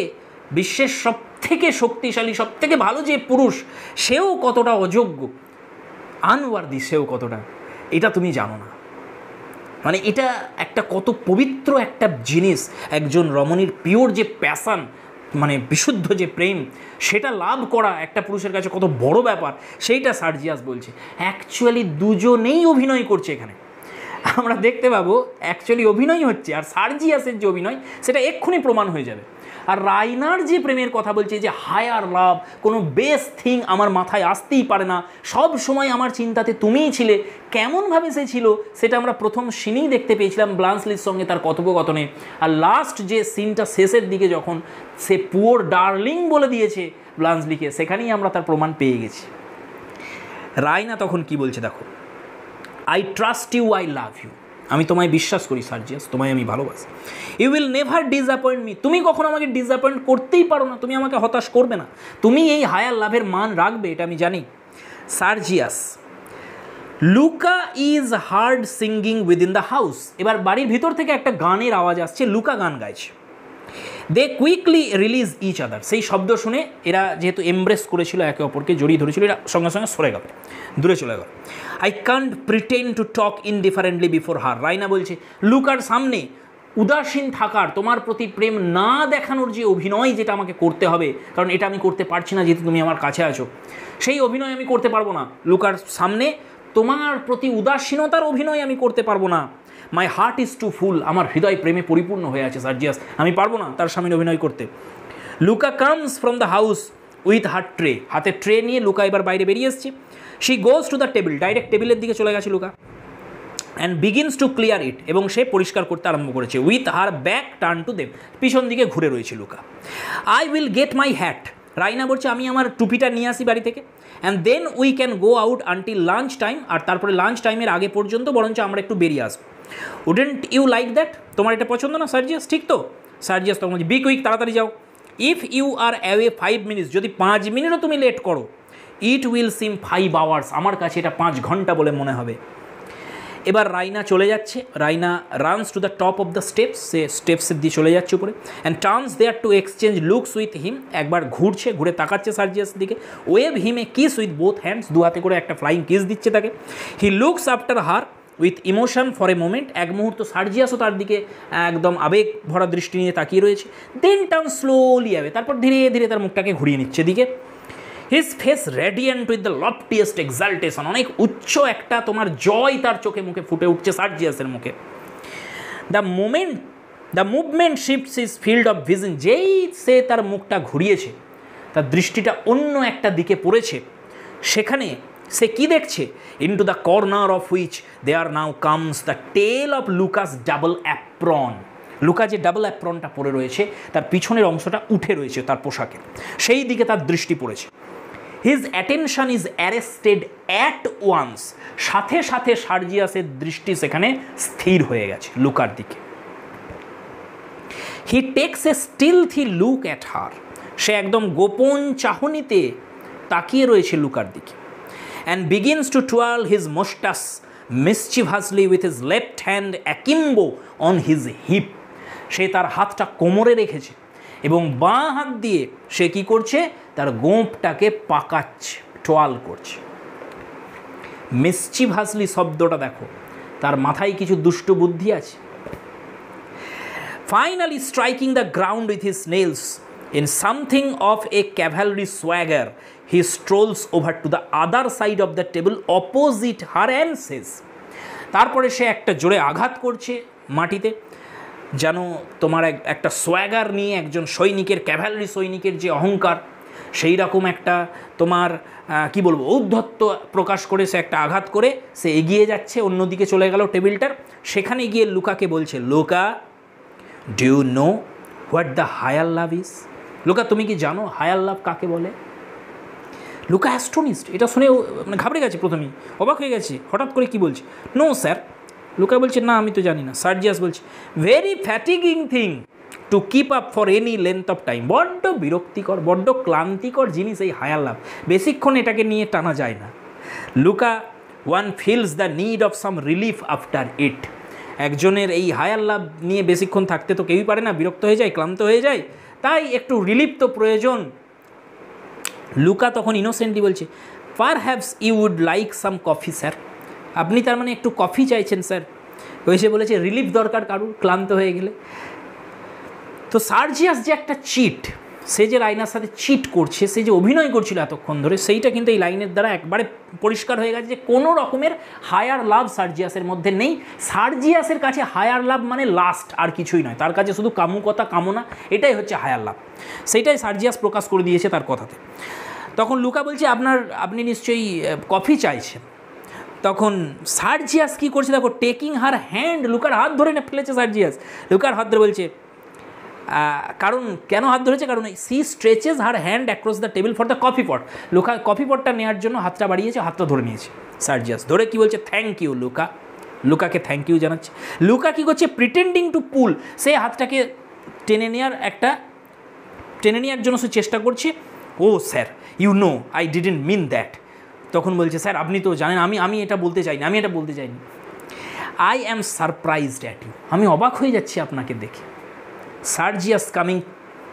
Speaker 1: বিশ্বের সবথেকে শক্তিশালী, সবথেকে ভালো যে পুরুষ, সেও কতটা অযোগ্য, আনওয়ার্দি সেও কতটা, এটা তুমি জানো না। মানে এটা একটা কত পবিত্র একটা জিনিস, একজন রমণীর পিওর যে প্যাশন, মানে বিশুদ্ধ যে প্রেম, সেটা লাভ করা একটা পুরুষের কাছে কত বড় ব্যাপার, সেইটা সার্জিয়াস বলছে। অ্যাকচুয়ালি দুজনেই অভিনয় করছে এখানে, আমরা দেখতে পাবো অ্যাকচুয়ালি অভিনয় হচ্ছে, আর সার্জিয়াসের যে অভিনয় সেটা এক্ষুনি প্রমাণ হয়ে যাবে। আর রাইনার যে প্রেমের কথা বলছে, যে হায়ার লাভ, কোনো বেস থিং আমার মাথায় আসতেই পারে না, সব সময় আমার চিন্তাতে তুমিই ছিলে, কেমনভাবে সে ছিল সেটা আমরা প্রথম সিনেই দেখতে পেয়েছিলাম ব্লান্সলির সঙ্গে তার কথোপকথনে। আর লাস্ট যে সিনটা শেষের দিকে যখন সে পুওর ডার্লিং বলে দিয়েছে ব্লান্সলিকে, সেখানেই আমরা তার প্রমাণ পেয়ে গেছি। রাইনা তখন কি বলছে দেখো, I trust you, I love you, আমি তোমায় বিশ্বাস করি সার্জিয়াস, তোমায় আমি ভালোবাসি। You will never disappoint me, তুমি কখনো আমাকে ডিসঅ্যাপয়েন্ট করতেই পারো না, তুমি আমাকে হতাশ করবে না, তুমি এই হায়ার লাভের মান রাখবে, এটা আমি জানি। Sergius, Louka is heard singing within the house. এবার বাড়ির ভিতর থেকে একটা গানের আওয়াজ আসছে, লুকা গান গাইছে। দে কুইকলি রিলিজ ইচ আদার, সেই শব্দ শুনে এরা যেহেতু এমব্রেস করেছিল, একে অপরকে জড়িয়ে ধরেছিল, এরা সঙ্গে সঙ্গে সরে গেল, দূরে চলে গেল। I can't pretend to talk indifferently before her. Raina বলছে, লুকার সামনে উদাসীন থাকার, তোমার প্রতি প্রেম না দেখানোর যে অভিনয়, যেটা আমাকে করতে হবে, কারণ এটা আমি করতে পারছি না যেহেতু তুমি আমার কাছে আছো, সেই অভিনয় আমি করতে পারবো না। লুকার সামনে তোমার প্রতি উদাসীনতার অভিনয় আমি করতে পারবো না। মাই হার্ট ইজ টু ফুল, আমার হৃদয় প্রেমে পরিপূর্ণ হয়ে আছে সার্জিয়াস, আমি পারবো না তার সামনে অভিনয় করতে। Louka comes from the house with her tray, হাতে ট্রে নিয়ে লুকা এবার বাইরে বেরিয়ে এসছে। She goes to the table, direct টেবিলের দিকে চলে গেছে Louka, and begins to clear it, এবং সে পরিষ্কার করতে আরম্ভ করেছে। With her back turn to them, পিছন দিকে ঘুরে রয়েছে Louka. I will get my hat, Raina বলছে আমি আমার টুপিটা নিয়ে আসি বাড়ি থেকে, and then we can go out until lunch time, আর তারপরে লাঞ্চ টাইমের আগে পর্যন্ত বরঞ্চ আমরা একটু বেরিয়ে আসবো। উডেন্ট ইউ লাইক দ্যাট, তোমার এটা পছন্দ না সার্জিয়াস, ঠিক তো? সার্জিয়াস তখন বলছে বি কুইক, তাড়াতাড়ি যাও। If you are away 5 minutes, যদি 5 মিনিটও তুমি লেট করো, ইট উইল সিম 5 আওয়ার্স, আমার কাছে এটা 5 ঘন্টা বলে মনে হবে। এবার রাইনা চলে যাচ্ছে, Raina runs to the top of the steps, সে স্টেপসের দিয়ে চলে যাচ্ছে উপরে, and turns there to exchange looks with him, একবার ঘুরছে, ঘুরে তাকাচ্ছে সার্জিয়াসের দিকে। Wave him a kiss with both hands, দু হাতে করে একটা ফ্লাইং কিস দিচ্ছে তাকে। He looks after her with emotion for a moment, এক মুহূর্ত সার্জিয়াসও তার দিকে একদম আবেগ ভরা দৃষ্টি নিয়ে তাকিয়ে রয়েছে। দেন টার্ন স্লোলি অ্যাওয়ে, তারপর ধীরে ধীরে তার মুখটাকে ঘুরিয়ে নিচ্ছে দিকে। His face radiant with the loftiest exaltation, অনেক উচ্চ একটা তোমার জয় তার চোখে মুখে ফুটে উঠছে সার্জিয়াসের মুখে। The movement shifts is field of vision, যেই সে তার মুখটা ঘুরিয়েছে, তার দৃষ্টিটা অন্য একটা দিকে পড়েছে, সেখানে সে কি দেখছে? Into the corner of which there now comes the tail of Louka's double apron, Louka যে ডাবল অ্যাপ্রনটা পরে রয়েছে তার পিছনের অংশটা উঠে রয়েছে তার পোশাকে, সেই দিকে তার দৃষ্টি পড়েছে। His attention is arrested at once, সাথে সাথে সার্জিয়াসের দৃষ্টি সেখানে স্থির হয়ে গেছে লুকার দিকে। He takes a stealthy look at her, সে একদম গোপন চাহনিতে তাকিয়ে রয়েছে লুকার দিকে। And begins to twirl his moustache mischievously with his left hand akimbo on his hip, সে তার হাতটা কোমরে রেখেছে এবং বাঁ হাত দিয়ে সে কি করছে? তার গোঁপটাকে পাকাচ্ছে, টোয়াল করছে। মিসচিভাসলি শব্দটা দেখো, তার মাথায় কিছু দুষ্ট বুদ্ধি আছে। Finally striking the ground with his heels in something of a cavalry swagger, he strolls over to the other side of the table opposite her and says, তারপরে সে একটা জোরে আঘাত করছে মাটিতে, যেন তোমার একটা সোয়াগার নিয়ে একজন সৈনিকের, ক্যাভালরি সৈনিকের যে অহংকার, সেই রকম একটা তোমার কি বলবো, ঔদ্ধত্য প্রকাশ করে সে একটা আঘাত করে সে এগিয়ে যাচ্ছে, অন্যদিকে চলে গেল টেবিলটার। সেখানে গিয়ে লুকাকে বলছে, Louka do you know what the higher love is? Louka তুমি কি জানো হায়ার লাভ কাকে বলে? লুকা অ্যাস্ট্রোনিস্ট, এটা শুনে মানে ঘাবড়ে গেছে, প্রথমেই অবাক হয়ে গেছে, হঠাৎ করে কি বলছে? No sir. লুকা বলছে না আমি তো জানি না। সার্জিয়াস বলছে very fatiguing thing to keep up for any length of time, বড্ড বিরক্তিকর, বড্ড ক্লান্তিকর জিনিস এই হায়ার লাভ, বেশিক্ষণ এটাকে নিয়ে টানা যায় না। Louka one feels the need of some relief after it, একজনের এই হায়ার লাভ নিয়ে বেশিক্ষণ থাকতে তো কেউই পারে না, বিরক্ত হয়ে যায়, ক্লান্ত হয়ে যায়, তাই একটু রিলিফ তো প্রয়োজন। লুকা তখন ইনোসেন্টলি বলছে perhaps you would like some coffee sir, আপনি তার মানে একটু কফি চাইছেন স্যার। সে বলেছে রিলিফ দরকার কারুর ক্লান্ত হয়ে গেলে। তো সার্জিয়াস যে একটা চিট, সে যে রাইনার সাথে চিট করছে, সে যে অভিনয় করছিল এতক্ষণ ধরে, সেইটা কিন্তু এই লাইনের দ্বারা একবারে পরিষ্কার হয়ে গেছে যে কোনো রকমের হায়ার লাভ সার্জিয়াসের মধ্যে নেই। সার্জিয়াসের কাছে হায়ার লাভ মানে লাস্ট, আর কিছুই নয়, তার কাছে শুধু কামুকতা, কামনা, এটাই হচ্ছে হায়ার লাভ। সেইটাই সার্জিয়াস প্রকাশ করে দিয়েছে তার কথাতে। তখন লুকা বলছে আপনি নিশ্চয়ই কফি চাইছেন। তখন সার্জিয়াস কী করছে দেখো, টেকিং হার হ্যান্ড, লুকার হাত ধরে ফেলেছে সার্জিয়াস। লুকার হাত ধরে বলছে, কারণ কেন হাত ধরেছে, কারণ she stretches her hand across the table for the coffee pot, Louka coffee পটটা নেওয়ার জন্য হাতটা বাড়িয়েছে, হাতটা ধরে নিয়েছে সার্জিয়াস। ধরে কি বলছে, থ্যাংক ইউ লুকা, লুকাকে থ্যাংক ইউ জানাচ্ছে। লুকা কী করছে, প্রিটেন্ডিং টু পুল, সে হাতটাকে টেনে নেওয়ার জন্য সে চেষ্টা করছে। Oh sir you know I didn't mean that, তখন বলছে স্যার আপনি তো জানেন আমি এটা বলতে চাইনি, I am surprised at you, আমি অবাক হয়ে যাচ্ছি আপনাকে দেখে। Sergius coming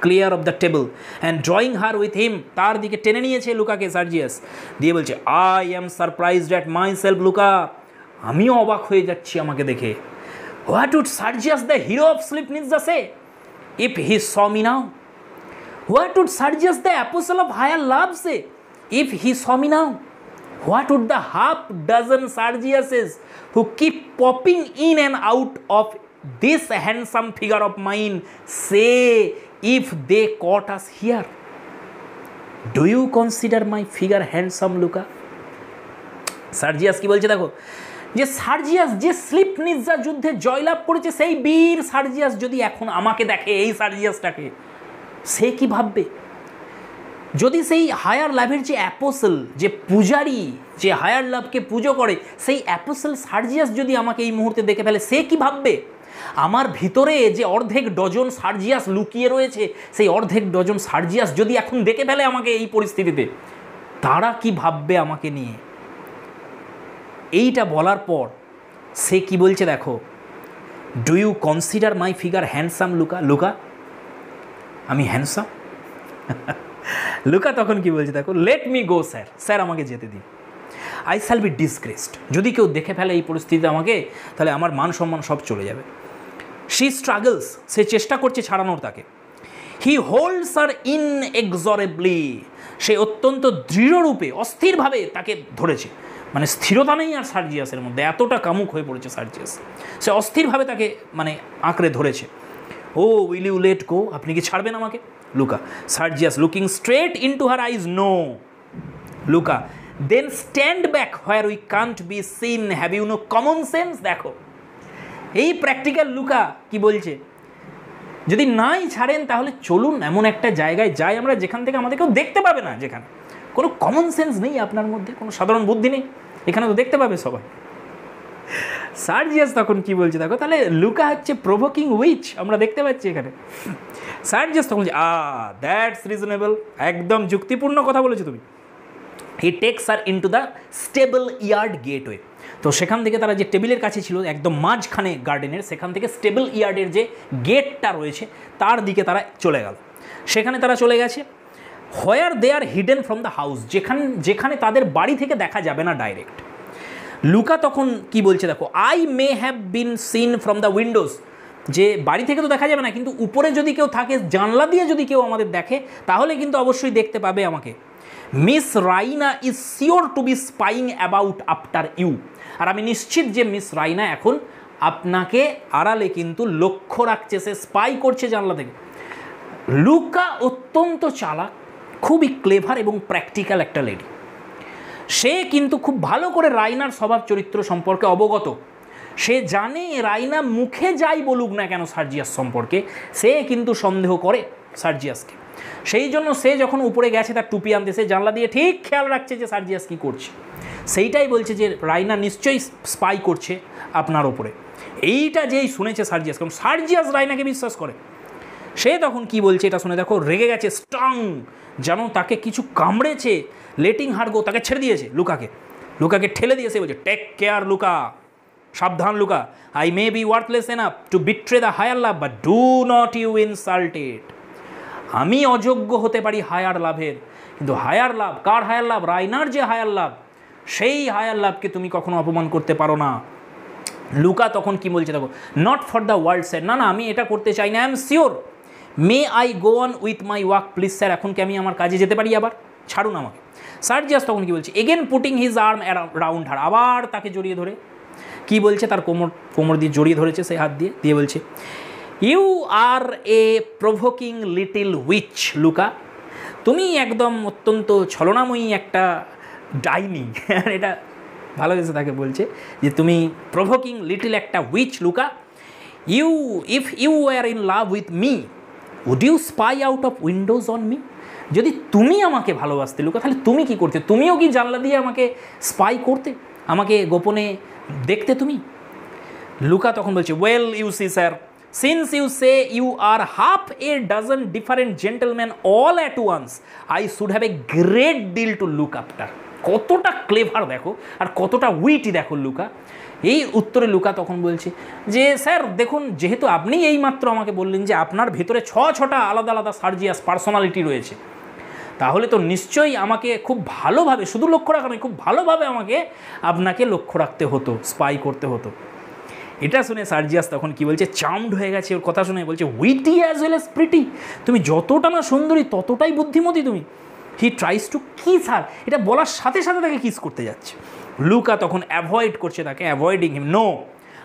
Speaker 1: clear of the table and drawing her with him, তার দিকে টেনে নিয়েছে লুকাকে সার্জিয়াস, দিয়ে বলছে I am surprised at myself Louka, আমিও অবাক হয়ে যাচ্ছি আমাকে দেখে। What would Sergius the hero of Slivnitza say if he saw me now? What would Sergius the apostle of higher love say if he saw me now? What would the half dozen Sergiuses who keep popping in and out of this handsome figure of mine say if they caught us here? Do you consider my figure handsome Louka? Sergius কি বলছে দেখো, যে সার্জিয়াস যে স্লিপনিৎজা যুদ্ধে জয়লাভ করেছে, সেই বীর সার্জিয়াস যদি এখন আমাকে দেখে, এই সার্জিয়াসটাকে, সে কি ভাববে? যদি সেই হায়ার লাভের যে অ্যাপোসেল, যে পূজারী, যে হায়ার লাভকে পুজো করে, সেই অ্যাপোসেল সার্জিয়াস যদি আমাকে এই মুহূর্তে দেখে ফেলে, সে কি ভাববে? আমার ভিতরে যে অর্ধেক ডজন সার্জিয়াস লুকিয়ে রয়েছে, সেই অর্ধেক ডজন সার্জিয়াস যদি এখন দেখে ফেলে আমাকে এই পরিস্থিতিতে, তারা কি ভাববে আমাকে নিয়ে? এইটা বলার পর সে কি বলছে দেখো, do you consider my figure handsome Louka? Louka, আমি হ্যান্ডসাম? লুকা তখন কি বলছে দেখো, let me go sir, sir আমাকে যেতে দিন। আই শ্যাল বি ডিসগ্রেসড, যদি কেউ দেখে ফেলে এই পরিস্থিতিতে আমাকে, তাহলে আমার মান সম্মান সব চলে যাবে। শি স্ট্রাগলস, সে চেষ্টা করছে ছাড়ানোর তাকে। হি হোল্ডস আর ইনএক্সরেবলি, সে অত্যন্ত দৃঢ়রূপে, অস্থিরভাবে তাকে ধরেছে, মানে স্থিরতা নেই আর সার্জিয়াসের মধ্যে, এতটা কামুক হয়ে পড়েছে সার্জিয়াস, সে অস্থিরভাবে তাকে মানে আঁকড়ে ধরেছে। Oh will you let go, আপনি কি ছাড়বেন আমাকে? Louka, Sergius looking straight into her eyes, no. Louka, then stand back where we can't be seen, have you no common sense? দেখো এই প্র্যাকটিক্যাল লুকা কি বলছে, যদি নাই ছাড়েন তাহলে চলুন এমন একটা জায়গায় যাই আমরা যেখান থেকে আমাদের কেউ দেখতে পাবে না, যেখানে কোনো কমন সেন্স নেই আপনার মধ্যে, কোনো সাধারণ বুদ্ধি নেই, এখানে তো দেখতে পাবে সবাই। সার্জিয়াস তখন কি বলছে দেখো, তাহলে লুকা হচ্ছে প্রভোকিং উইচ, আমরা দেখতে পাচ্ছি এখানে। সার্জিয়াস তখন বলছে, দ্যাটস রিজনেবল, একদম যুক্তিপূর্ণ কথা বলেছো তুমি। He takes her into the stable yard gateway, তো সেখান থেকে তারা যে টেবিলের কাছে ছিল একদম মাঝখানে গার্ডেনের, সেখান থেকে স্টেবল ইয়ার্ডের যে গেটটা রয়েছে তার দিকে তারা চলে গেল। সেখানে তারা চলে গেছে, হোয়ার দে আর হিডেন ফ্রম দ্য হাউস, যেখানে তাদের বাড়ি থেকে দেখা যাবে না ডাইরেক্ট। লুকা তখন কি বলছে দেখো, I may have been seen from the Windows, যে বাড়ি থেকে তো দেখা যাবে না, কিন্তু উপরে যদি কেউ থাকে, জানলা দিয়ে যদি কেউ আমাদের দেখে, তাহলে কিন্তু অবশ্যই দেখতে পাবে আমাকে। Miss Raina is sure to be spying about after you, আর আমি নিশ্চিত যে মিস রাইনা এখন আপনাকে আড়ালে কিন্তু লক্ষ্য রাখছে, সে স্পাই করছে জানলা থেকে। লুকা অত্যন্ত চালাক, খুবই ক্লেভার এবং প্র্যাকটিক্যাল একটা লেডি। সে কিন্তু খুব ভালো করে রাইনার স্বভাব চরিত্র সম্পর্কে অবগত। সে জানে রাইনা মুখে যাই বলুক না কেন সার্জিয়াস সম্পর্কে, সে কিন্তু সন্দেহ করে সার্জিয়াসকে। সেই জন্য সে যখন উপরে গেছে তার টুপি আনতে, সে জানলা দিয়ে ঠিক খেয়াল রাখছে যে সার্জিয়াস কী করছে। সেইটাই বলছে যে রাইনা নিশ্চয়ই স্পাই করছে আপনার ওপরে। এইটা যেই শুনেছে সার্জিয়াস, কারণ সার্জিয়াস রাইনাকে বিশ্বাস করে। সে তখন কি বলছে এটা শুনে দেখো, রেগে গেছে, স্ট্রং, যেন তাকে কিছু কামড়েছে। লেটিং হার গো, তাকে ছেড়ে দিয়েছে লুকাকে ঠেলে দিয়েছে, বলছে টেক কেয়ার লুকা, সাবধান Louka, I may be worthless enough to betray the higher love, but do not you insult it. আমি অযোগ্য হতে পারি হায়ার লাভের, কিন্তু হায়ার লাভ, কার হায়ার লাভ? রাইনার যে হায়ার লাভ, সেই হায়ার লাভকে তুমি কখনো অপমান করতে পারো না। লুকা তখন কি বলছে দেখো, not for the world sir, না আমি এটা করতে চাই না, I am sure. May I go on with my work please sir, এখন কি আমি আমার কাজে যেতে পারি? আবার ছাড়ুন আমাকে। সার্জিয়াস তখন কি বলছে, again putting his arm round her, আবার তাকে জড়িয়ে ধরে কি বলছে, তার কোমর দিয়ে জড়িয়ে ধরেছে সেই হাত দিয়ে বলছে, you are a provoking little witch Louka, তুমি একদম অত্যন্ত ছলনাময়ী একটা ডাইনি। এটা ভালো গেছে, তাকে বলছে যে তুমি প্রভোকিং লিটিল একটা witch Louka. If you were in love with me would you spy out of windows on me, যদি তুমি আমাকে ভালোবাসতে লুকা, তাহলে তুমি কি করতে? তুমিও কি জানলা দিয়ে আমাকে স্পাই করতে, আমাকে গোপনে দেখতে তুমি? লুকা তখন বলছে, well you see sir, since you say you are half a dozen different gentleman all at once, I should have a great deal to look after. কতটা ক্লেভার দেখো, আর কতটা উইটি দেখো লুকা। এই উত্তরে লুকা তখন বলছে যে স্যার দেখুন, যেহেতু আপনি এইমাত্র আমাকে বললেন যে আপনার ভেতরে ছটা আলাদা আলাদা সার্জিয়াস পার্সোনালিটি রয়েছে, তাহলে তো নিশ্চয়ই আমাকে খুব ভালোভাবে, শুধু লক্ষ্য রাখা নয়, খুব ভালোভাবে আমাকে আপনাকে লক্ষ্য রাখতে হতো, স্পাই করতে হতো। এটা শুনে সার্জিয়াস তখন কি বলছে, চার্মড হয়ে গেছে ওর কথা শুনে, বলছে witty as well as pretty, তুমি যতটা না সুন্দরী ততটাই বুদ্ধিমতী তুমি। হি ট্রাইস টু কিস হার, এটা বলার সাথে সাথে তাকে কিস করতে যাচ্ছে। লুকা তখন অ্যাভয়েড করছে তাকে, avoiding him, no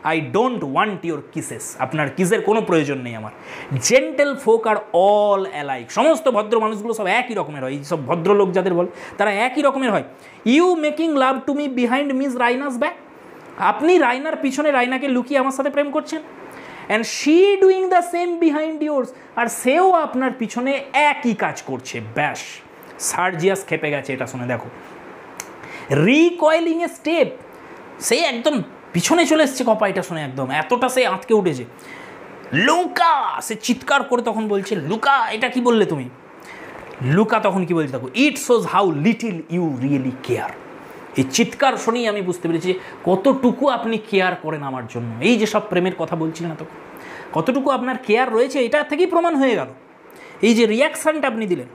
Speaker 1: I don't want your kisses, আপনার কিসের কোনো প্রয়োজন নেই আমার। Gentle folk are all alike, সমস্ত ভদ্র মানুষগুলো সব একই রকমের হয়, এই সব ভদ্রলোক যাদের বলে তারা একই রকমের হয়। You making love to me behind Miss Raina's back, আপনি রাইনার পিছনে রাইনাকে লুকিয়ে আমার সাথে প্রেম করছেন। And she doing the same behind yours, আর সেও আপনার পিছনে একই কাজ করছে। ব্যাস, সার্জিয়াস খেপে গেছে এটা শুনে। দেখো, রিকয়েলিং এ স্টেপ, সে একদম পিছনে চলে এসছে কপা, এটা শুনে একদম এতটা সে আঁতকে উঠেছে। লুকা, সে চিৎকার করে তখন বলছে, লুকা এটা কি বললে তুমি? লুকা তখন কি বলছে দেখো, it shows how little you really care. এই চিৎকার শুনেই আমি বুঝতে পেরেছি কতটুকু আপনি কেয়ার করেন আমার জন্য। এই যে সব প্রেমের কথা বলছিলেন তখন, কতটুকু আপনার কেয়ার রয়েছে এটা থেকেই প্রমাণ হয়ে গেল। এই যে রিয়াকশানটা আপনি দিলেন।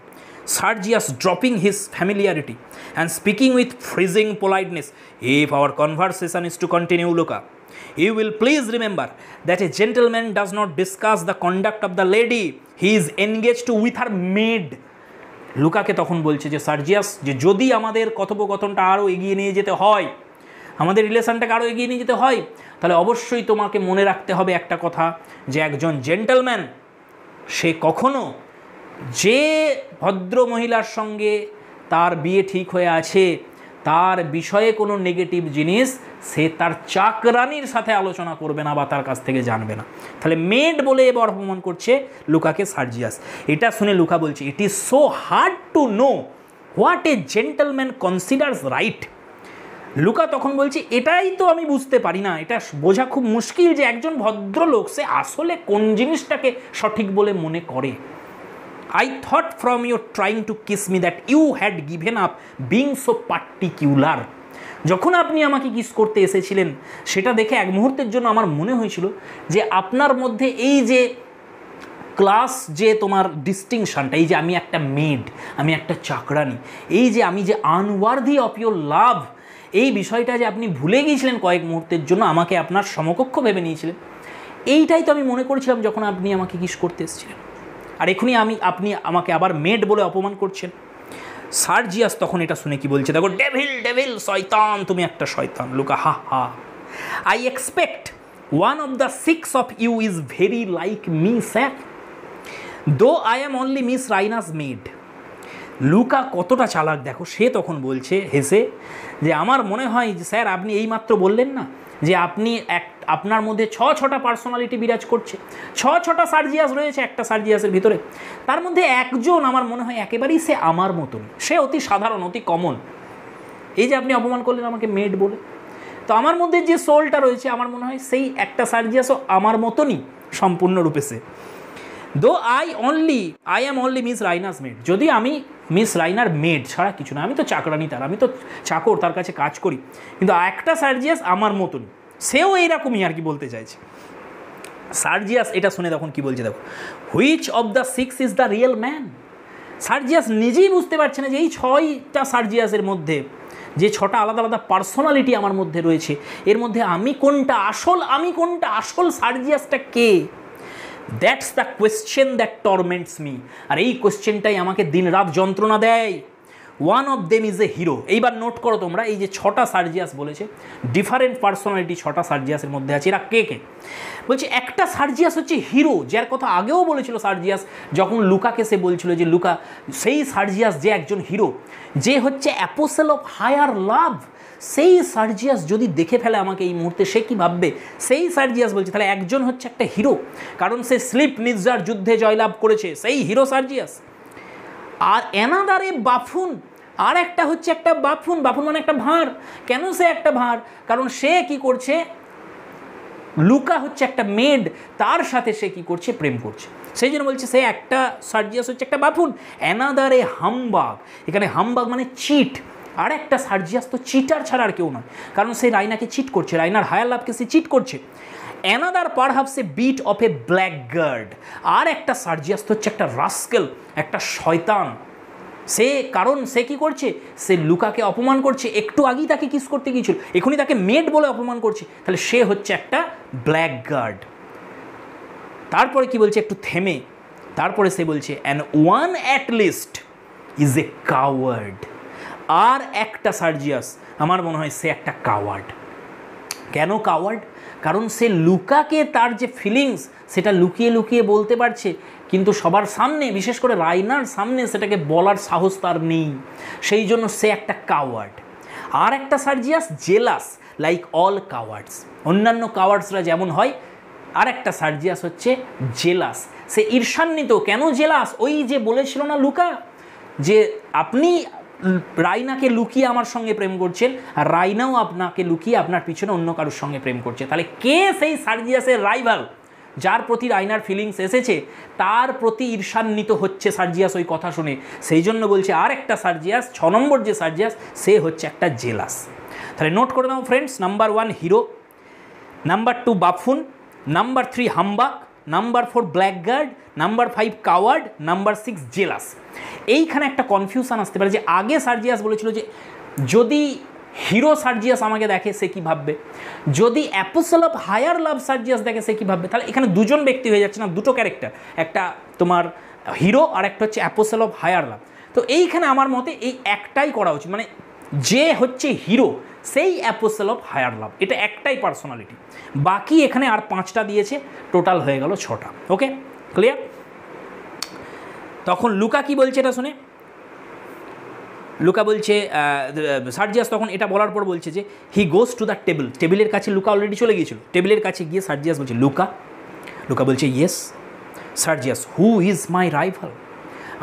Speaker 1: Sergius dropping his familiarity and speaking with freezing politeness, if our conversation is to continue, Luca, you will please remember that a gentleman does not discuss the conduct of the lady he is engaged to with her maid. লুকাকে তখন বলছে যে সার্জিয়াস, যে যদি আমাদের কথোপকথনটা আরও এগিয়ে নিয়ে যেতে হয়, আমাদের রিলেশনটাকে আরও এগিয়ে নিয়ে যেতে হয়, তাহলে অবশ্যই তোমাকে মনে রাখতে হবে একটা কথা, যে একজন জেন্টলম্যান সে কখনো যে ভদ্র মহিলার সঙ্গে তার বিয়ে ঠিক হয়ে আছে তার বিষয়ে কোনো নেগেটিভ জিনিস সে তার চাকরানির সাথে আলোচনা করবে না বা তার কাছ থেকে জানবে না। তাহলে মেড বলে এবার অপমান করছে লুকাকে সার্জিয়াস। এটা শুনে লুকা বলছে, it is so hard to know what a gentleman considers right. Louka তখন বলছে, এটাই তো আমি বুঝতে পারি না, এটা বোঝা খুব মুশকিল যে একজন ভদ্রলোক সে আসলে কোন জিনিসটাকে সঠিক বলে মনে করে। I thought from your trying to kiss me that you had given up being so particular. যখন আপনি আমাকে কিস করতে এসেছিলেন সেটা দেখে এক মুহূর্তের জন্য আমার মনে হয়েছিল যে আপনার মধ্যে এই যে ক্লাস, যে তোমার ডিস্টিংশনটা, এই যে আমি একটা মেড, আমি একটা চাকরানি, এই যে আমি যে আনওয়ার্দি অফ ইয়োর লাভ, এই বিষয়টা যে আপনি ভুলে গিয়েছিলেন কয়েক মুহূর্তের জন্য, আমাকে আপনার সমকক্ষ ভেবে নিয়েছিলেন, এইটাই তো আমি মনে করেছিলাম যখন আপনি আমাকে কিস করতে এসেছিলেন। আর এখনই আপনি আমাকে আবার মেড বলে অপমান করছেন। সার্জিয়াস তখন এটা শুনে কি বলছে দেখো, ডেভিল ডেভিল, শয়তান, তুমি একটা শয়তান। Louka, ha ha, I expect one of the six of you is very like me sir, though I am only Miss Raina's maid. Louka কতটা চালাক দেখো, সে তখন বলছে হেসে যে আমার মনে হয় যে স্যার আপনি এইমাত্র বললেন না যে আপনি আপনার মধ্যে ছটা পার্সোনালিটি বিরাজ করছে, ছটা সার্জিয়াস রয়েছে একটা সার্জিয়াসের ভিতরে, তার মধ্যে একজন আমার মনে হয় একেবারেই সে আমার মতন, সে অতি সাধারণ, অতি কমন। এই যে আপনি অপমান করলেন আমাকে মেড বলে, তো আমার মধ্যে যে সোলটা রয়েছে আমার মনে হয় সেই একটা সার্জিয়াসও আমার মতনই সম্পূর্ণরূপে সে। Though I am only Miss Raina's maid, যদি আমি মিস রাইনার মেড ছাড়া কিছু না, আমি তো চাকরানি তার, আমি তো চাকর, তার কাছে কাজ করি, কিন্তু একটা সার্জিয়াস আমার মতনই, সেও এইরকমই আর কি বলতে চাইছে। সার্জিয়াস এটা শুনে তখন কি বলছে দেখো, which of the six is the real man. Sergius নিজেই বুঝতে পারছে না যে এই 6টা সার্জিয়াসের মধ্যে যে 6টা আলাদা আলাদা পার্সোনালিটি আমার মধ্যে রয়েছে, এর মধ্যে আমি কোনটা আসল সার্জিয়াসটা কে। That's the question that torments me, আর এই কোয়েশ্চেনটাই আমাকে দিন রাত যন্ত্রণা দেয়। One of them is a hero. এইবার নোট করো তোমরা, এই যে 6টা সার্জিয়াস বলেছে, ডিফারেন্ট পার্সোনালিটি 6টা সার্জিয়াসের মধ্যে আছে, এরা কে কে বলছে। একটা সার্জিয়াস হচ্ছে হিরো, যার কথা আগেও বলেছিল সার্জিয়াস, যখন লুকাকে সে বলছিল যে লুকা সেই সার্জিয়াস যে একজন হিরো, যে হচ্ছে অ্যাপোসেল অফ হায়ার লাভ, সেই সার্জিয়াস যদি দেখে ফেলে আমাকে এই মুহূর্তে সে কী ভাববে। সেই সার্জিয়াস বলছে তাহলে একজন হচ্ছে একটা হিরো, কারণ সে স্লিপ নির্জার যুদ্ধে জয়লাভ করেছে, সেই হিরো সার্জিয়াস। আর অ্যানাদার এ বাফুন, আর একটা হচ্ছে একটা বাফুন, মানে একটা ভাঁড়। কেন সে একটা ভাঁড়? কারণ সে কি করছে, লুকা হচ্ছে একটা মেড, তার সাথে সে কি করছে, প্রেম করছে, সেই জন্য বলছে সে একটা সার্জিয়াস হচ্ছে একটা বাফুন। অ্যানাদার এ হামবাগ, এখানে হামবাগ মানে চিট, আর একটা সার্জিয়াস তো চিটার ছাড়া আর কেউ নয়, কারণ সে রাইনাকে চিট করছে, রাইনার হায়ার লাভকে সে চিট করছে। Another perhaps a bit of a blackguard, আর একটা সার্জিয়াস তো হচ্ছে একটা রাস্কেল, একটা শয়তান। সে কারণ সে কি করছে, সে লুকাকে অপমান করছে, একটু আগেই তাকে কিস করতে গিয়েছিল, এখনই তাকে মেড বলে অপমান করছে, তাহলে সে হচ্ছে একটা ব্ল্যাকগার্ড। তারপরে কি বলছে একটু থেমে, তারপরে সে বলছে and one at least is a coward. আর একটা সার্জিয়াস, আমার মনে হয় সে একটা কাওয়ার্ড। কেন কাওয়ার্ড? কারণ সে লুকাকে তার যে ফিলিংস সেটা লুকিয়ে লুকিয়ে বলতে পারছে, কিন্তু সবার সামনে, বিশেষ করে রাইনার সামনে সেটাকে বলার সাহস তার নেই, সেই জন্য সে একটা কাওয়ার্ড। আর একটা সার্জিয়াস জেলাস, লাইক অল কাওয়ার্ডস, অন্যান্য কাওয়ার্ডসরা যেমন হয়, আর একটা সার্জিয়াস হচ্ছে জেলাস, সে ঈর্ষান্বিত। কেন জেলাস? ওই যে বলেছিল না লুকা যে আপনি রাইনাকে লুকিয়ে আমার সঙ্গে প্রেম করছেন, আর রাইনাও আপনাকে লুকিয়ে আপনার পিছনে অন্য কারোর সঙ্গে প্রেম করছে। তাহলে কে সেই সার্জিয়াসের রাইভাল, যার প্রতি রাইনার ফিলিংস এসেছে, তার প্রতি ঈর্ষান্বিত হচ্ছে সার্জিয়াস ওই কথা শুনে। সেই জন্য বলছে আর একটা সার্জিয়াস, 6 নম্বর যে সার্জিয়াস, সে হচ্ছে একটা জেলাস। তাহলে নোট করে নাও friends, number 1 hero, number 2 buffoon, number 3 humbug, number 4 blackguard, number 5 coward, number 6 jealous. এইখানে একটা কনফিউশন আসতে পারে যে আগে সার্জিয়াস বলেছিল যে যদি হিরো সার্জিয়াস আমাকে দেখে সে কী ভাববে, যদি অ্যাপোস্টল অফ হায়ার লাভ সার্জিয়াস দেখে সে কী ভাববে। তাহলে এখানে দুজন ব্যক্তি হয়ে যাচ্ছে না, দুটো ক্যারেক্টার, একটা তোমার হিরো আর একটা হচ্ছে অ্যাপোস্টল অফ হায়ার লাভ। তো এইখানে আমার মতে এই একটাই করা উচিত, মানে যে হচ্ছে হিরো সেই অ্যাপোস্টল অফ হায়ার লাভ, এটা একটাই পার্সোনালিটি। বাকি এখানে আর 5টা দিয়েছে, টোটাল হয়ে গেল 6টা। ওকে, ক্লিয়ার? তখন লুকা কি বলছে এটা শুনে, লুকা বলছে, সার্জিয়াস তখন এটা বলার পর বলছে যে হি গোস টু দ্য টেবিল, টেবিলের কাছে লুকা অলরেডি চলে গিয়েছিল, টেবিলের কাছে গিয়ে সার্জিয়াস বলছে লুকা, লুকা বলছে yes. Sergius, who is my rival,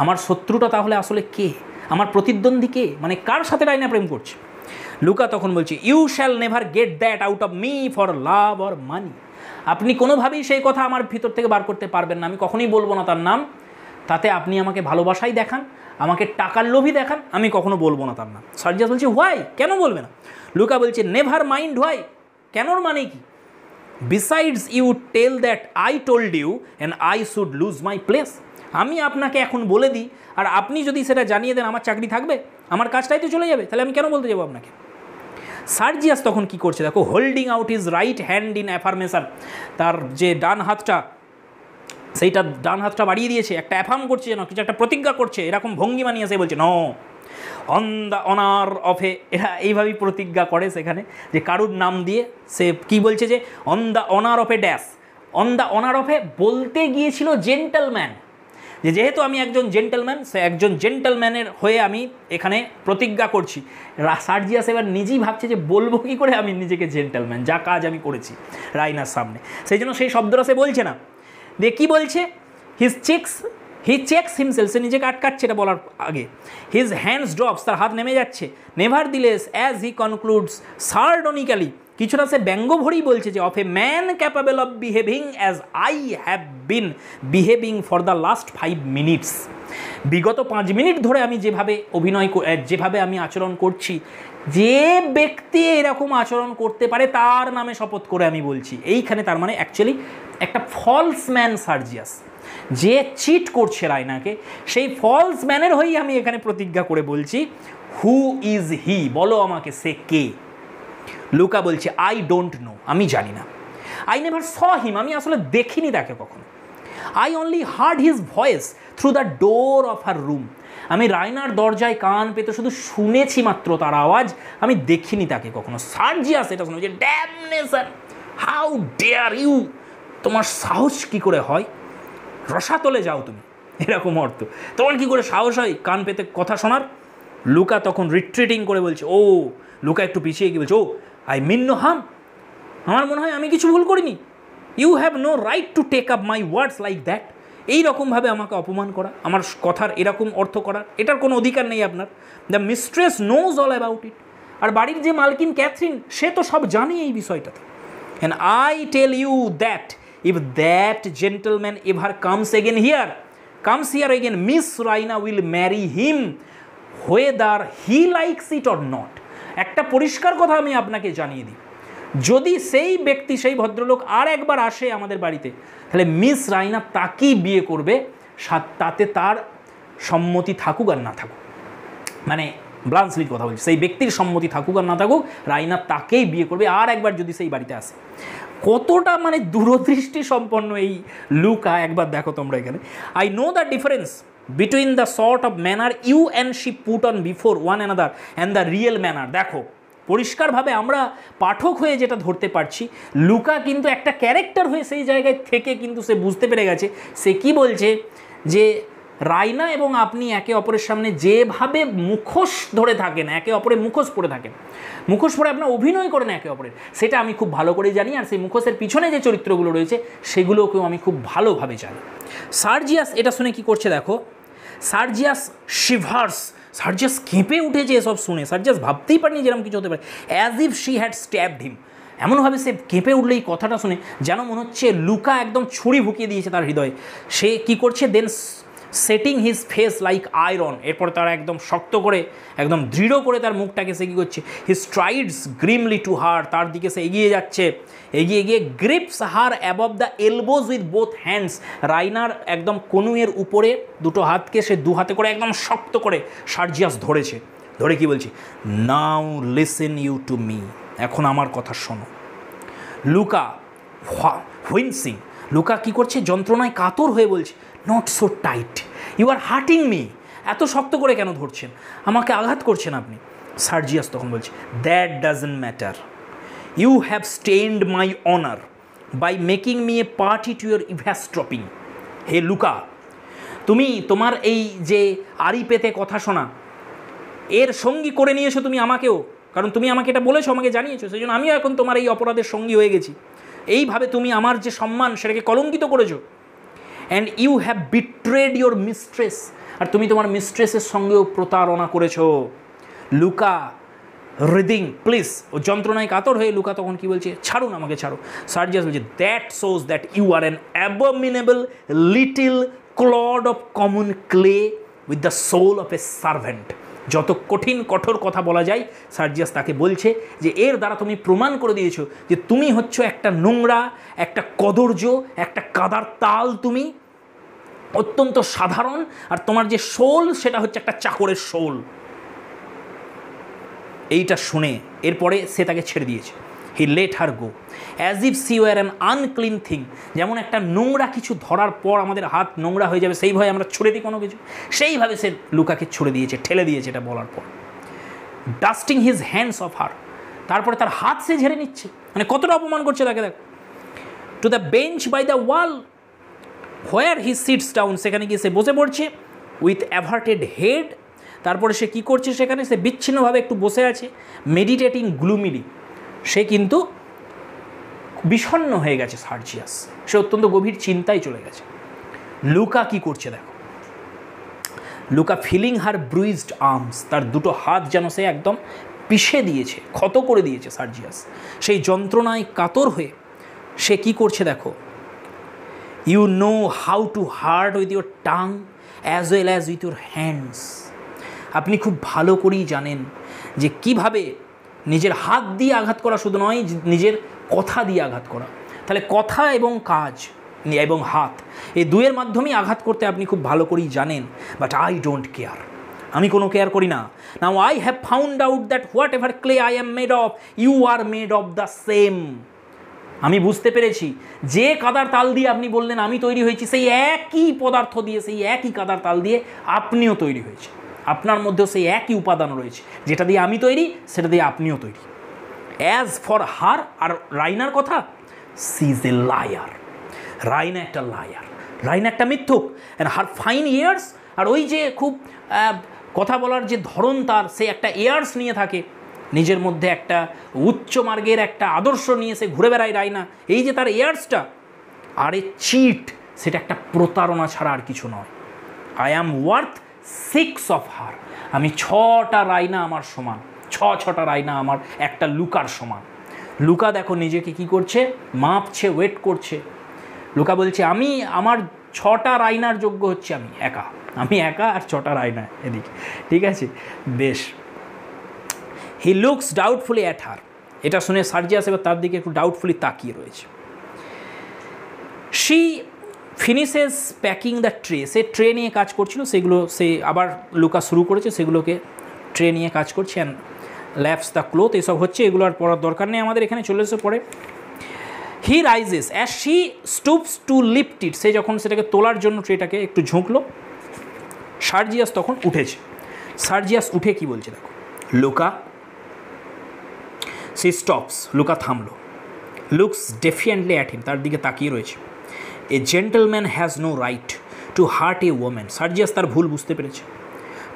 Speaker 1: আমার শত্রুটা তাহলে আসলে কে, আমার প্রতিদ্বন্দ্বী কে, মানে কার সাথে রাইনা প্রেম করছে। লুকা তখন বলছে you shall never get that out of me for love or money, আপনি কোনোভাবেই সেই কথা আমার ভিতর থেকে বার করতে পারবেন না, আমি কখনোই বলবো না তার নাম, তাতে আপনি আমাকে ভালোবাসাই দেখান, আমাকে টাকার লোভী দেখান, আমি কখনো বলবো না তার নাম। সার্জিয়াস বলছে হোয়াই, কেন বলবে না? লুকা বলছে নেভার মাইন্ড হোয়াই, কেনর মানে কি? Besides you tell that I told you and I should lose my place, আমি আপনাকে এখন বলে দিই আর আপনি যদি সেটা জানিয়ে দেন আমার চাকরি থাকবে, আমার কাজটাই তো চলে যাবে, তাহলে আমি কেন বলতে যাবো আপনাকে? সার্জিয়াস তখন কি করছে দেখো, holding out his right hand in affirmation, তার যে ডান হাতটা, সেইটা ডান হাতটা বাড়িয়ে দিয়েছে, একটা অ্যাফার্ম করছে, যেন কিছু একটা প্রতিজ্ঞা করছে, এরকম ভঙ্গিমা নিয়ে সে বলছে no on the honour of a, এরা এইভাবেই প্রতিজ্ঞা করে সেখানে, যে কারুর নাম দিয়ে সে কি বলছে যে on the honour of a dash, on the honour of a বলতে গিয়েছিল জেন্টলম্যান, যে যেহেতু আমি একজন জেন্টলম্যান, সে একজন জেন্টলম্যানের হয়ে আমি এখানে প্রতিজ্ঞা করছি। সার্জিয়াস এবার নিজেই ভাবছে যে বলবো কী করে আমি নিজেকে জেন্টলম্যান, যা কাজ আমি করেছি রাইনার সামনে, সেই জন্য সেই শব্দটা সে বলছে না। দিয়ে কী বলছে, হি চেকস হিমসেলফ, সে নিজেকে আটকাচ্ছে এটা বলার আগে, হিজ হ্যান্ডস ড্রপস, তার হাত নেমে যাচ্ছে, নেভার দিলেস অ্যাজ হি কনক্লুডস সার্ডনিক্যালি, কিছুটা সে ব্যঙ্গভরেই বলছে যে of a man capable of behaving as I have been behaving for the last 5 minutes, বিগত 5 মিনিট ধরে আমি যেভাবে যেভাবে আমি আচরণ করছি, যে ব্যক্তি এরকম আচরণ করতে পারে তার নামে শপথ করে আমি বলছি। এইখানে তার মানে অ্যাকচুয়ালি একটা ফলস ম্যান সার্জিয়াস, যে চিট করছে রাইনাকে, সেই ফলস ম্যানের হয়েই আমি এখানে প্রতিজ্ঞা করে বলছি হু ইজ হি, বলো আমাকে সে কে। লুকা বলছে আই ডোন্ট নো, আমি জানি না। আই নেভার স হিম, আমি আসলে দেখিনি তাকে কখনো। I only hard his voice through the door of her room, আমি রাইনার দরজায় কান পেতে শুধু শুনেছি মাত্র তার আওয়াজ, আমি দেখিনি তাকে কখনো। সার্জিয়াস এটা শুনে যে ড্যামনেশন, হাউ ডেয়ার ইউ, তোমার সাহস কী করে হয়, রসাতলে যাও তুমি, এরকম অর্থ, তোমার কী করে সাহস হয় কান পেতে কথা শোনার। লুকা তখন রিট্রিটিং করে বলছে, ও লুকা একটু পিছিয়ে গিয়ে বলছে, oh I mean no harm, আমার মনে হয় আমি কিছু ভুল করিনি, you have no right to take up my words like that, এইরকমভাবে আমাকে অপমান করা, আমার কথার এরকম অর্থ করার, এটার কোনো অধিকার নেই আপনার। The mistress knows all about it, আর বাড়ির যে মালকিন ক্যাথরিন সে তো সব জানে এই বিষয়টাতে। And I tell you that if that gentleman ever comes here again, Miss Raina will marry him whether he likes it or not. একটা পরিষ্কার কথা আমি আপনাকে জানিয়ে দিই, যদি সেই ব্যক্তি, সেই ভদ্রলোক আর একবার আসে আমাদের বাড়িতে, তাহলে মিস রাইনা তাকেই বিয়ে করবে, তাতে তার সম্মতি থাকুক আর না থাকুক, মানে ব্লান্সলির কথা বলছি, সেই ব্যক্তির সম্মতি থাকুক আর না থাকুক, রাইনা তাকেই বিয়ে করবে আর একবার যদি সেই বাড়িতে আসে। কতটা মানে দূরদৃষ্টি সম্পন্ন এই লুকা, একবার দেখো তোমরা এখানে। I know the difference between the sort of manner you and she put on before one another and the real manner. দেখো পরিষ্কারভাবে আমরা পাঠক হয়ে যেটা ধরতে পারছি, লুকা কিন্তু একটা ক্যারেক্টার হয়ে সেই জায়গায় থেকে কিন্তু সে বুঝতে পেরে গেছে, সে কি বলছে যে রাইনা এবং আপনি একে অপরের সামনে যেভাবে মুখোশ ধরে থাকেন, একে অপরের মুখোশ পরে থাকেন, মুখোশ পরে আপনার অভিনয় করেন একে অপরের, সেটা আমি খুব ভালো করে জানি, আর সেই মুখোশের পিছনে যে চরিত্রগুলো রয়েছে সেগুলোকেও আমি খুব ভালোভাবে জানি। সার্জিয়াস এটা শুনে কি করছে দেখো, সার্জিয়াস শিভার্স, সার্জিয়াস কেঁপে উঠেছে এসব শুনে, সার্জিয়াস ভাবতেই পারেনি যেরকম কিছু হতে পারে, অ্যাজ ইফ শি হ্যাড স্ট্যাবড হিম, এমনভাবে সে কেঁপে উঠলে এই কথাটা শুনে যেন মনে হচ্ছে লুকা একদম ছুরি ভুকিয়ে দিয়েছে তার হৃদয়ে। সে কি করছে, then setting his face like iron, এরপর তারা একদম শক্ত করে একদম দৃঢ় করে তার মুখটাকে সে কী করছে, হি স্ট্রাইডস গ্রিমলি টু হার, তার দিকে সে এগিয়ে যাচ্ছে, এগিয়ে গিয়ে grips her above the elbows with both hands, রাইনার একদম কনুয়ের উপরে দুটো হাতকে সে দু হাতে করে একদম শক্ত করে সার্জিয়াস ধরেছে, ধরে কি বলছে, now listen you to me, এখন আমার কথা শোনো। লুকা হুইনসিং, লুকা কী করছে, যন্ত্রণায় কাতর হয়ে বলছে, not so tight, you are hurting me, এত শক্ত করে কেন ধরছেন, আমাকে আঘাত করছেন আপনি। সার্জিয়াস তখন বলছে, that doesn't matter, you have stained my honour by making me a party to your eavesdropping. হে লুকা, তুমি তোমার এই যে আড়ি পেতে কথা শোনা এর সঙ্গী করে নিয়েছো তুমি আমাকেও, কারণ তুমি আমাকে এটা বলেছো, আমাকে জানিয়েছো, সেই জন্য আমিও এখন তোমার এই অপরাধের সঙ্গী হয়ে গেছি। এইভাবে তুমি আমার যে সম্মান সেটাকে কলঙ্কিত করেছো। And you have betrayed your mistress, আর তুমি তোমার মিস্ট্রেসের সঙ্গেও প্রতারণা করেছো। লুকা রিদিং, প্লিজ, ও যন্ত্রণায় কাতর হয়ে লুকা তখন কি বলছে, ছাড়ুন আমাকে, ছাড়ো। সার্জিয়াস বলছে, that shows that you are an abominable little clod of common clay with the soul of a servant. যত কঠিন কঠোর কথা বলা যায়, সার্জিয়াস তাকে বলছে যে এর দ্বারা তুমি প্রমাণ করে দিয়েছো যে তুমি হচ্ছ একটা নোংরা, একটা কদর্য, একটা কাদার তাল, তুমি অত্যন্ত সাধারণ, আর তোমার যে সোল সেটা হচ্ছে একটা চাকরের সোল। এইটা শুনে এরপরে সে তাকে ছেড়ে দিয়েছে। He let her go as if she were an unclean thing, যেমন একটা নোংরা কিছু ধরার পর আমাদের হাত নোংরা হয়ে যাবে সেই ভয়ে আমরা ছুড়ে দিই কোনো কিছু, সেইভাবে সে লুকাকে ছুড়ে দিয়েছে, ঠেলে দিয়েছে এটা বলার পর। Dusting his hands of her, তারপরে তার হাত সে ঝেড়ে নিচ্ছে, মানে কতটা অপমান করছে তাকে দেখ। To the bench by the wall where he sits down, সেখানে গিয়ে সে বসে পড়ছে উইথ অ্যাভার্টেড হেড, তারপরে সে কী করছে, সেখানে সে বিচ্ছিন্নভাবে একটু বসে আছে, মেডিটেটিং গ্লুমিলি, সে কিন্তু বিষণ্ণ হয়ে গেছে সার্জিয়াস, সে অত্যন্ত গভীর চিন্তায় চলে গেছে। লুকা কি করছে দেখো, লুকা ফিলিং হার ব্রুইজড আর্মস, তার দুটো হাত যেন সে একদম পিষে দিয়েছে, ক্ষত করে দিয়েছে সার্জিয়াস, সেই যন্ত্রণায় কাতর হয়ে সে কি করছে দেখো, you know how to hurt with your tongue as well as with your hands, আপনি খুব ভালো করেই জানেন যে কিভাবে নিজের হাত দিয়ে আঘাত করা শুধু নয়, নিজের কথা দিয়ে আঘাত করা। তাহলে কথা এবং কাজ এবং হাত, এই দুয়ের মাধ্যমেই আঘাত করতে আপনি খুব ভালো করেই জানেন। বাট আই ডোন্ট কেয়ার, আমি কোনো কেয়ার করি না। Now I have found out that whatever clay I am made of, you are made of the same. আমি বুঝতে পেরেছি যে কাদার তাল দিয়ে আপনি বললেন আমি তৈরি হয়েছি, সেই একই পদার্থ দিয়ে, সেই একই কাদার তাল দিয়ে আপনিও তৈরি হয়েছে। আপনার মধ্যেও সেই একই উপাদান রয়েছে, যেটা দিয়ে আমি তৈরি সেটা দিয়ে আপনিও তৈরি। অ্যাজ ফর হার, আর রাইনার কথা, she is a liar, Raina একটা লায়ার, রাইনা একটা মিথ্যুক। অ্যান্ড হার ফাইন ইয়ার্স, আর ওই যে খুব কথা বলার যে ধরন তার, সে একটা ইয়ার্স নিয়ে থাকে, নিজের মধ্যে একটা উচ্চ মার্গের একটা আদর্শ নিয়ে সে ঘুরে বেড়ায় রাইনা, এই যে তার ইয়ার্সটা, আর এ চিট, সেটা একটা প্রতারণা ছাড়া আর কিছু নয়। I am worth 6 of her, আমি 6টা রাইনা আমার সমান, 6টা রাইনা আমার একটা লুকার সমান। লুকা দেখো নিজেকে কি করছে, মাপছে, ওয়েট করছে। লুকা বলছে আমি আমার 6টা রাইনার যোগ্য হচ্ছে আমি একা আর 6টা রাইনা এদিকে, ঠিক আছে, বেশ। হি লুকস ডাউটফুলি অ্যাট হার, এটা শুনে সার্জিয়াস এবার তার দিকে একটু ডাউটফুলি তাকিয়ে রয়েছে। She finishes packing the tray, say tray নিয়ে কাজ করছিল, সেগুলো সে আবার লুকা শুরু করেছে, সেগুলোকে ট্রে নিয়ে কাজ করছে। অ্যান্ড ল্যাপস দ্য ক্লোথ, এসব হচ্ছে, এগুলো আর পড়ার দরকার নেই আমাদের, এখানে চলে এসে পড়ে। He rises as she stoops to lift it, সে যখন সেটাকে তোলার জন্য ট্রেটাকে একটু ঝুঁকলো, সার্জিয়াস তখন উঠেছে। সার্জিয়াস উঠে কি বলছে দেখো, লুকা, সি স্টপস, লুকা থামলো, লুকস ডেফিয়েন্টলি অ্যাট হিম, তার দিকে তাকিয়ে রয়েছে। A gentleman has no right to hurt a woman. Sergius তার ভুল বুঝতে পেরেছে।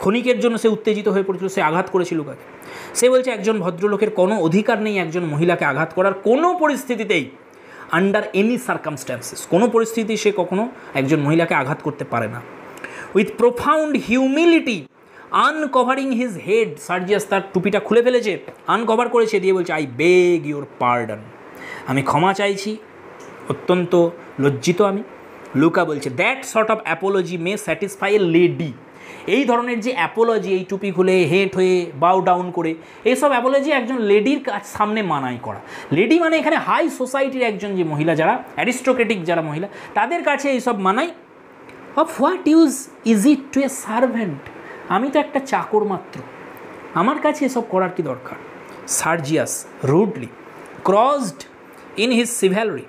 Speaker 1: ক্ষণিকের জন্য সে উত্তেজিত হয়ে পড়েছিল, সে আঘাত করেছিল লুকাকে। সে বলছে একজন ভদ্রলোকের কোনো অধিকার নেই একজন মহিলাকে আঘাত করার, কোনো পরিস্থিতিতেই, আন্ডার এনি সার্কামস্ট্যান্সেস, কোনো পরিস্থিতি সে কখনো একজন মহিলাকে আঘাত করতে পারে না। With profound humility uncovering his head, Sergius তার টুপিটা খুলে ফেলেছে, আনকভার করেছে, দিয়ে বলছে, আই বেগ ইউর পার্ডন, আমি ক্ষমা চাইছি, অত্যন্ত লজ্জিত আমি। লুকা বলছে, that sort of Apology May satisfy a lady. এই ধরনের যে অ্যাপোলজি, এই টুপি খুলে হেঁট হয়ে বাউ ডাউন করে, এইসব অ্যাপোলজি একজন লেডির সামনে মানাই করা। লেডি মানে এখানে হাই সোসাইটির একজন যে মহিলা, যারা অ্যারিস্টোক্রেটিক যারা মহিলা, তাদের কাছে এইসব মানাই। Of what use is it to a servant, আমি তো একটা চাকর মাত্র, আমার কাছে এসব করার কি দরকার। Sergius rudely crossed in his chivalry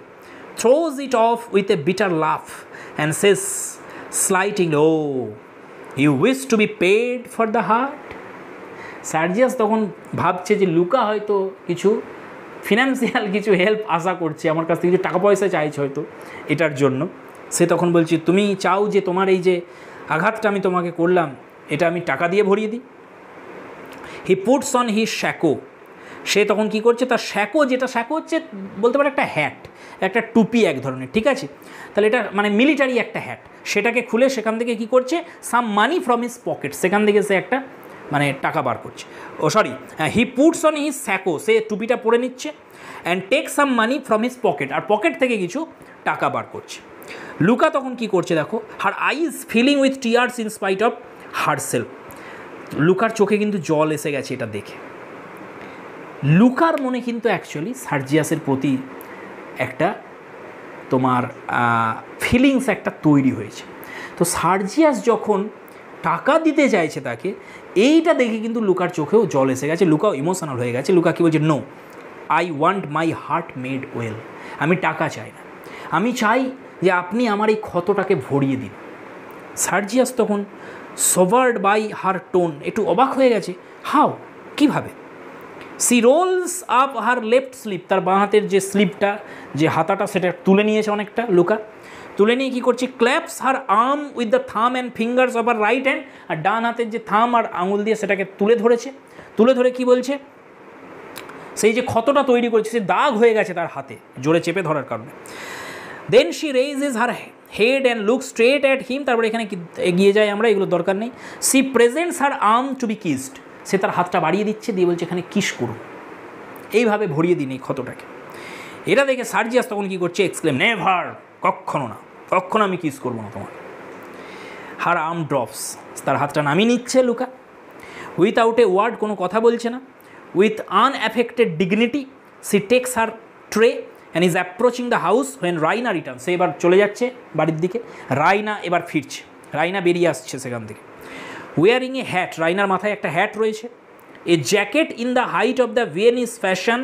Speaker 1: throws it off with a bitter laugh and says slighting, oh, you wish to be paid for the heart. সার্জিয়াস তখন ভাবছে যে লুকা হয়তো কিছু ফিনান্সিয়াল কিছু হেল্প আশা করছে, আমার কাছ থেকে কিছু টাকা পয়সা চাইছে হয়তো এটার জন্য। সে তখন বলছে, তুমি চাও যে তোমার এই যে আঘাতটা আমি তোমাকে করলাম, এটা আমি টাকা দিয়ে ভরিয়ে দিই। হি পুটস অন হিজ শ্যাকো, সে তখন কি করছে, তার শ্যাকো, যেটা শ্যাকো হচ্ছে বলতে পারে একটা হ্যাট, একটা টুপি এক ধরনের, ঠিক আছে, তাহলে এটা মানে মিলিটারি একটা হ্যাট, সেটাকে খুলে সেখান থেকে কি করছে, some money from his pocket, সেখান থেকে সে একটা মানে টাকা বার করছে। Oh sorry, he puts on his shako, সে টুপিটা পরে নিচ্ছে, and take some money from his pocket, আর পকেট থেকে কিছু টাকা বার করছে। লুকা তখন কি করছে দেখো, her eyes filling with tears in spite of herself, লুকার চোখে কিন্তু জল এসে গেছে এটা দেখে। লুকার মনে কিন্তু অ্যাকচুয়ালি সার্জিয়াসের প্রতি একটা তোমার ফিলিংস একটা তৈরি হয়েছে। তো সার্জিয়াস যখন টাকা দিতে চাইছে তাকে, এইটা দেখে কিন্তু লুকার চোখেও জল এসে গেছে, লুকাও ইমোশনাল হয়ে গেছে। লুকা কি বলছে, no, I want my hurt made well, আমি টাকা চাই না, আমি চাই যে আপনি আমার এই ক্ষতটাকে ভরিয়ে দিন। সার্জিয়াস তখন সোভার্ড বাই হার টোন, একটু অবাক হয়ে গেছে। হাউ, কীভাবে? She rolls up her left sleeve, তার বাঁ হাতের যে স্লিপটা, যে হাতাটা, সেটা তুলে নিয়েছে অনেকটা লুকা। তুলে নিয়ে কী করছে, clasps her arm with the thumb and fingers of her right hand, আর ডান হাতের যে থাম আর আঙুল দিয়ে সেটাকে তুলে ধরেছে। তুলে ধরে কি বলছে, সেই যে ক্ষতটা তৈরি করেছে, সে দাগ হয়ে গেছে তার হাতে জোরে চেপে ধরার কারণে। Then she raises her head and look straight at him, তারপরে এখানে এগিয়ে যায় আমরা, এগুলো দরকার নেই। She presents her arm to be kissed, সে তার হাতটা বাড়িয়ে দিচ্ছে, দিয়ে বলছে এখানে কিস করুন, এইভাবে ভরিয়ে দিন এই ক্ষতটাকে। এটা দেখে সার্জিয়াস তখন কী করছে, এক্সক্লেম, নেভার, কখনো না, কখনো আমি কিস করবো না তোমার। হার আর্ম ড্রপস, তার হাতটা নামিয়ে নিচ্ছে লুকা, উইথআউট এ ওয়ার্ড, কোনো কথা বলছে না। With unaffected dignity she takes her tray and is approaching the house when Raina return, সে এবার চলে যাচ্ছে বাড়ির দিকে, রাইনা এবার ফিরছে, রাইনা বেরিয়ে আসছে সেখান থেকে। ওয়ারিং এ হ্যাট, রাইনার মাথায় একটা হ্যাট রয়েছে। A jacket in the height of the Viennese fashion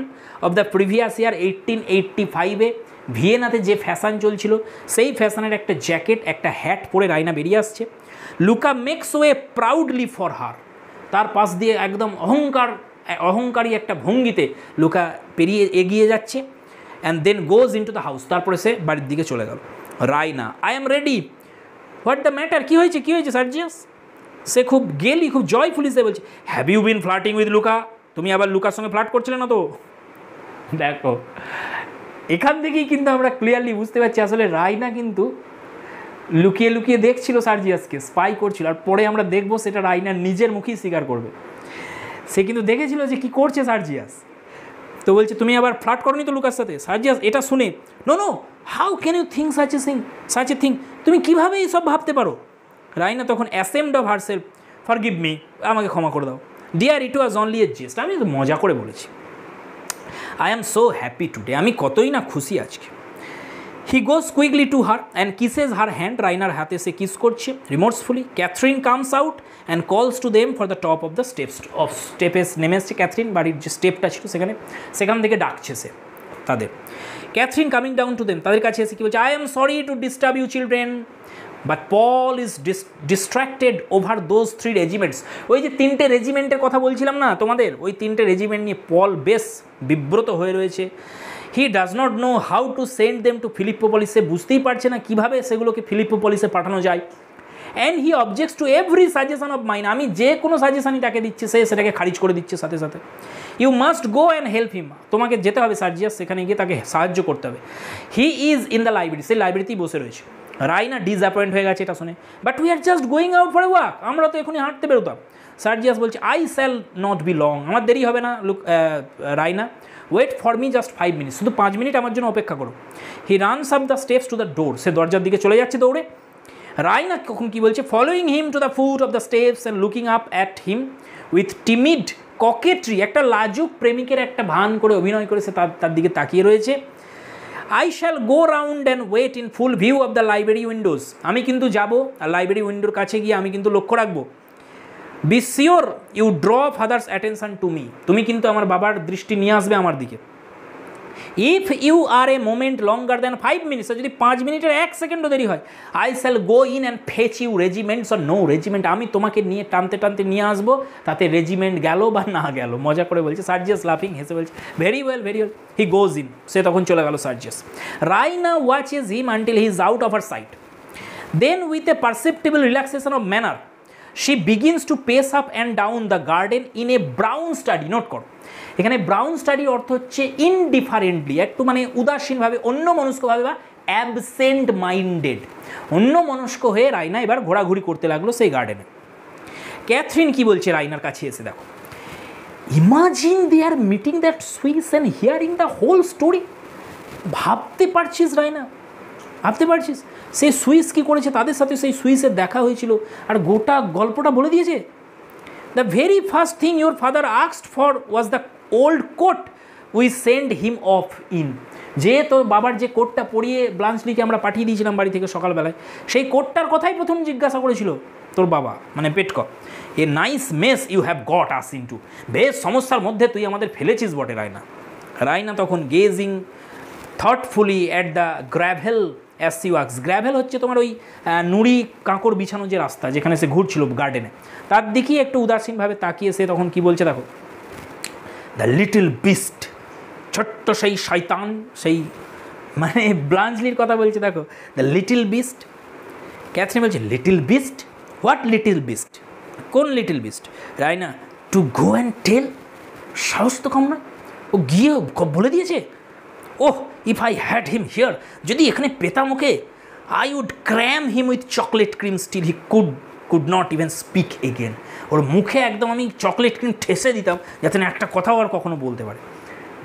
Speaker 1: of the previous year 1885-এ, ভিয়েনাতে যে ফ্যাশন চলছিল সেই ফ্যাশনের একটা জ্যাকেট, একটা হ্যাট পরে রাইনা বেরিয়ে আসছে। Louka makes way proudly for her, তার পাশ দিয়ে একদম অহংকারী একটা ভঙ্গিতে লুকা পেরিয়ে এগিয়ে যাচ্ছে। And then goes in to the house, তারপরে সে বাড়ির দিকে চলে গেল। Raina, I am ready, what the matter, কী হয়েছে, কী হয়েছে সার্জিয়াস? সে খুব গেলি, খুব জয়ফুলি সে বলছে, have you been flirting with Louka, তুমি আবার লুকার সঙ্গে ফ্লার্ট করছিলে না তো? দেখো, এখান থেকেই কিন্তু আমরা ক্লিয়ারলি বুঝতে পারছি আসলে রাইনা কিন্তু লুকিয়ে লুকিয়ে দেখছিল সার্জিয়াসকে, স্পাই করছিল, আর পরে আমরা দেখবো সেটা রাইনা নিজের মুখেই স্বীকার করবে। সে কিন্তু দেখেছিল যে কী করছে সার্জিয়াস, তো বলছে তুমি আবার ফ্লার্ট করনি তো লুকার সাথে? সার্জিয়াস এটা শুনে, no no, how can you think such a thing, তুমি কীভাবে এইসব ভাবতে পারো? রাইনা তখন ashamed of herself, forgive me, আমাকে ক্ষমা করে দাও, deer, it was only a জেস্ট, আমি তো মজা করে বলেছি। I am so happy today, আমি কতই না খুশি আজকে। He goes quickly to her and kisses her hand, রাইনার হাতে সে কিস করছে remorsefully. Catherine comes out and calls to them for the top of the স্টেপে নেমে এসছে ক্যাথরিন, বাড়ির যে স্টেপটা ছিল সেখান থেকে ডাকছে সে তাদের। Catherine coming down to them, তাদের কাছে এসে কী বলছে, I am sorry to disturb you children, but Paul is distracted over those 3 regiments. ওই যে 3টে রেজিমেন্টের কথা বলছিলাম না তোমাদের, ওই 3টে রেজিমেন্ট নিয়ে পল বেশ বিব্রত হয়ে রয়েছে। He does not know how to send them to Philippopolis, সে বুঝতেই পারছে না কীভাবে সেগুলোকে ফিলিপ্পোপলিসে পাঠানো যায়। And he objects to every suggestion of mine, আমি যে কোনো সাজেশনই তাকে দিচ্ছে সে সেটাকে খারিজ করে দিচ্ছে সাথে সাথে। You must go and help him, তোমাকে যেতে হবে সার্জিয়াস, সেখানে গিয়ে তাকে সাহায্য করতে হবে। He is in the library, সে লাইব্রেরিতেই বসে রয়েছে। রাইনা ডিসঅ্যাপয়েন্ট হয়ে গেছে এটা শুনে। But we are just going out for a walk, আমরা তো এখনই হাঁটতে বেরোতাম। সার্জিয়াস বলছে I shall not be long, আমার দেরি হবে না Raina, wait for me just 5 minute, শুধু 5 মিনিট আমার জন্য অপেক্ষা করো। He runs up the steps to the door, সে দরজার দিকে চলে যাচ্ছে দৌড়ে। রাইনা কখন কী বলছে, following him to the foot of the steps and looking up at him with timid coquetry, একটা লাজুক প্রেমিকের একটা ভান করে অভিনয় করে সে তার দিকে তাকিয়ে রয়েছে। I shall go round and wait in full view of the library windows, আমি কিন্তু যাবো আর লাইব্রেরি উইন্ডোর কাছে গিয়ে আমি কিন্তু লক্ষ্য রাখবো। Be sure you draw father's attention to me, তুমি কিন্তু আমার বাবার দৃষ্টি নিয়ে আসবে আমার দিকে। If you are a moment longer than 5 minutes, যদি 5 মিনিটের 1 সেকেন্ডও দেরি হয়, I shall go in and fetch you regiments or no regiment, আমি তোমাকে নিয়ে টানতে টানতে নিয়ে আসবো, তাতে রেজিমেন্ট গেল বা না গেল। মজা করে বলছে সার্জিয়াস, লাফিং হেসে বলছে very well very well. He goes in, সে তখন চলে গেল Sergius. Raina watches him until he is out of her sight, then with a perceptible relaxation of manner she begins to pace up and down the garden in a brown study. Note করো, এখানে brown স্টাডির অর্থ হচ্ছে ইনডিফারেন্টলি, একটু মানে উদাসীনভাবে, অন্য মনস্কভাবে বা absent minded, অন্য মনস্ক হয়ে রাইনা এবার ঘোরাঘুরি করতে লাগলো সেই গার্ডেনে। ক্যাথরিন কি বলছে রাইনার কাছে এসে, দেখো, imagine they are meeting that Swiss and hearing the whole story. ভাবতে পারছিস রাইনা, ভাবতে পারছিস সেই সুইস কী করেছে, তাদের সাথে সেই সুইসের দেখা হয়েছিল আর গোটা গল্পটা বলে দিয়েছে। The very first thing your father asked for was the old quote we send him of in, যে তোর বাবার যে কোটটা পরিয়ে ব্লাঞ্চলিকে আমরা পাঠিয়ে দিয়েছিলাম বাড়ি থেকে সকালবেলায়, সেই কোটটার কথাই প্রথম জিজ্ঞাসা করেছিল তোর বাবা, মানে Petkoff. A nice mess you have got us into, বেশ সমস্যার মধ্যে তুই আমাদের ফেলেছিস বটে রাইনা। রাইনা তখন gazing thoughtfully at the gravel as she walks, gravel হচ্ছে তোমার ওই নুড়ি কাঁকড় বিছানো যে রাস্তা যেখানে সে ঘুরছিল গার্ডেনে, তার দিকেই একটু উদাসীনভাবে তাকিয়ে সে তখন কি বলছে, দেখো, দ্য লিটল বিস্ট, ছোট্ট সেই শয়তান, সেই মানে ব্লাঞ্চলির কথা বলছে, দেখো, দ্য লিটল বিস্ট। ক্যাথরিন বলছে little beast, what little beast, কোন little beast? Raina, to go and tell, সাহস তো কম নয়, ও গিয়ে বলে দিয়েছে। Oh, if I had him here, যদি এখানে পেতাম ওকে, I would cram him with chocolate cream still he could not even speak again, ওর মুখে একদম আমি চকলেট ক্রিম ঠেসে দিতাম যাতে না একটা কথাও আর কখনো বলতে পারে।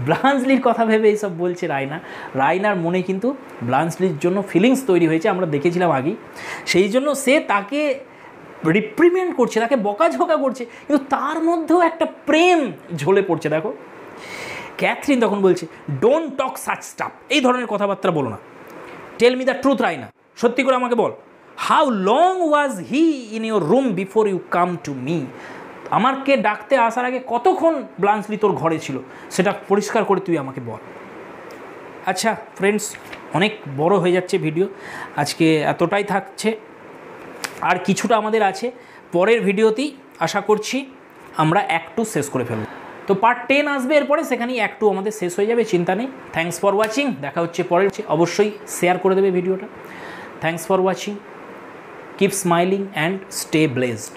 Speaker 1: ব্লাঞ্চলির কথা ভেবে এইসব বলছে রাইনা। রাইনার মনে কিন্তু ব্লাঞ্চলির জন্য ফিলিংস তৈরি হয়েছে, আমরা দেখেছিলাম আগেই, সেই জন্য সে তাকে রিপ্রিমেন্ট করছে, তাকে বকাঝকা করছে, কিন্তু তার মধ্যেও একটা প্রেম ঝলে পড়ছে। দেখো, ক্যাথরিন তখন বলছে ডোন্ট টক সাচ স্টাফ, এই ধরনের কথাবার্তা বলো না। Tell me the truth Raina, সত্যি করে আমাকে বল, how long was he in your room before you come to me, আমাকে ডাকতে আসার আগে কতক্ষণ ব্লাঞ্চলি তোর ঘরে ছিল, সেটা পরিষ্কার করে তুই আমাকে বল। আচ্ছা ফ্রেন্ডস, অনেক বড় হয়ে যাচ্ছে ভিডিও, আজকে এতটাই থাকছে, আর কিছুটা আমাদের আছে, পরের ভিডিওতেই আশা করছি আমরা অ্যাক্ট 2 শেষ করে ফেলব। তো পার্ট 10 আসবে এরপরে, সেখানেই অ্যাক্ট 2 আমাদের শেষ হয়ে যাবে, চিন্তা নেই। থ্যাঙ্কস ফর ওয়াচিং, দেখা হচ্ছে পরের, অবশ্যই শেয়ার করে দেবে ভিডিওটা। Thanks for watching, keep smiling and stay blessed.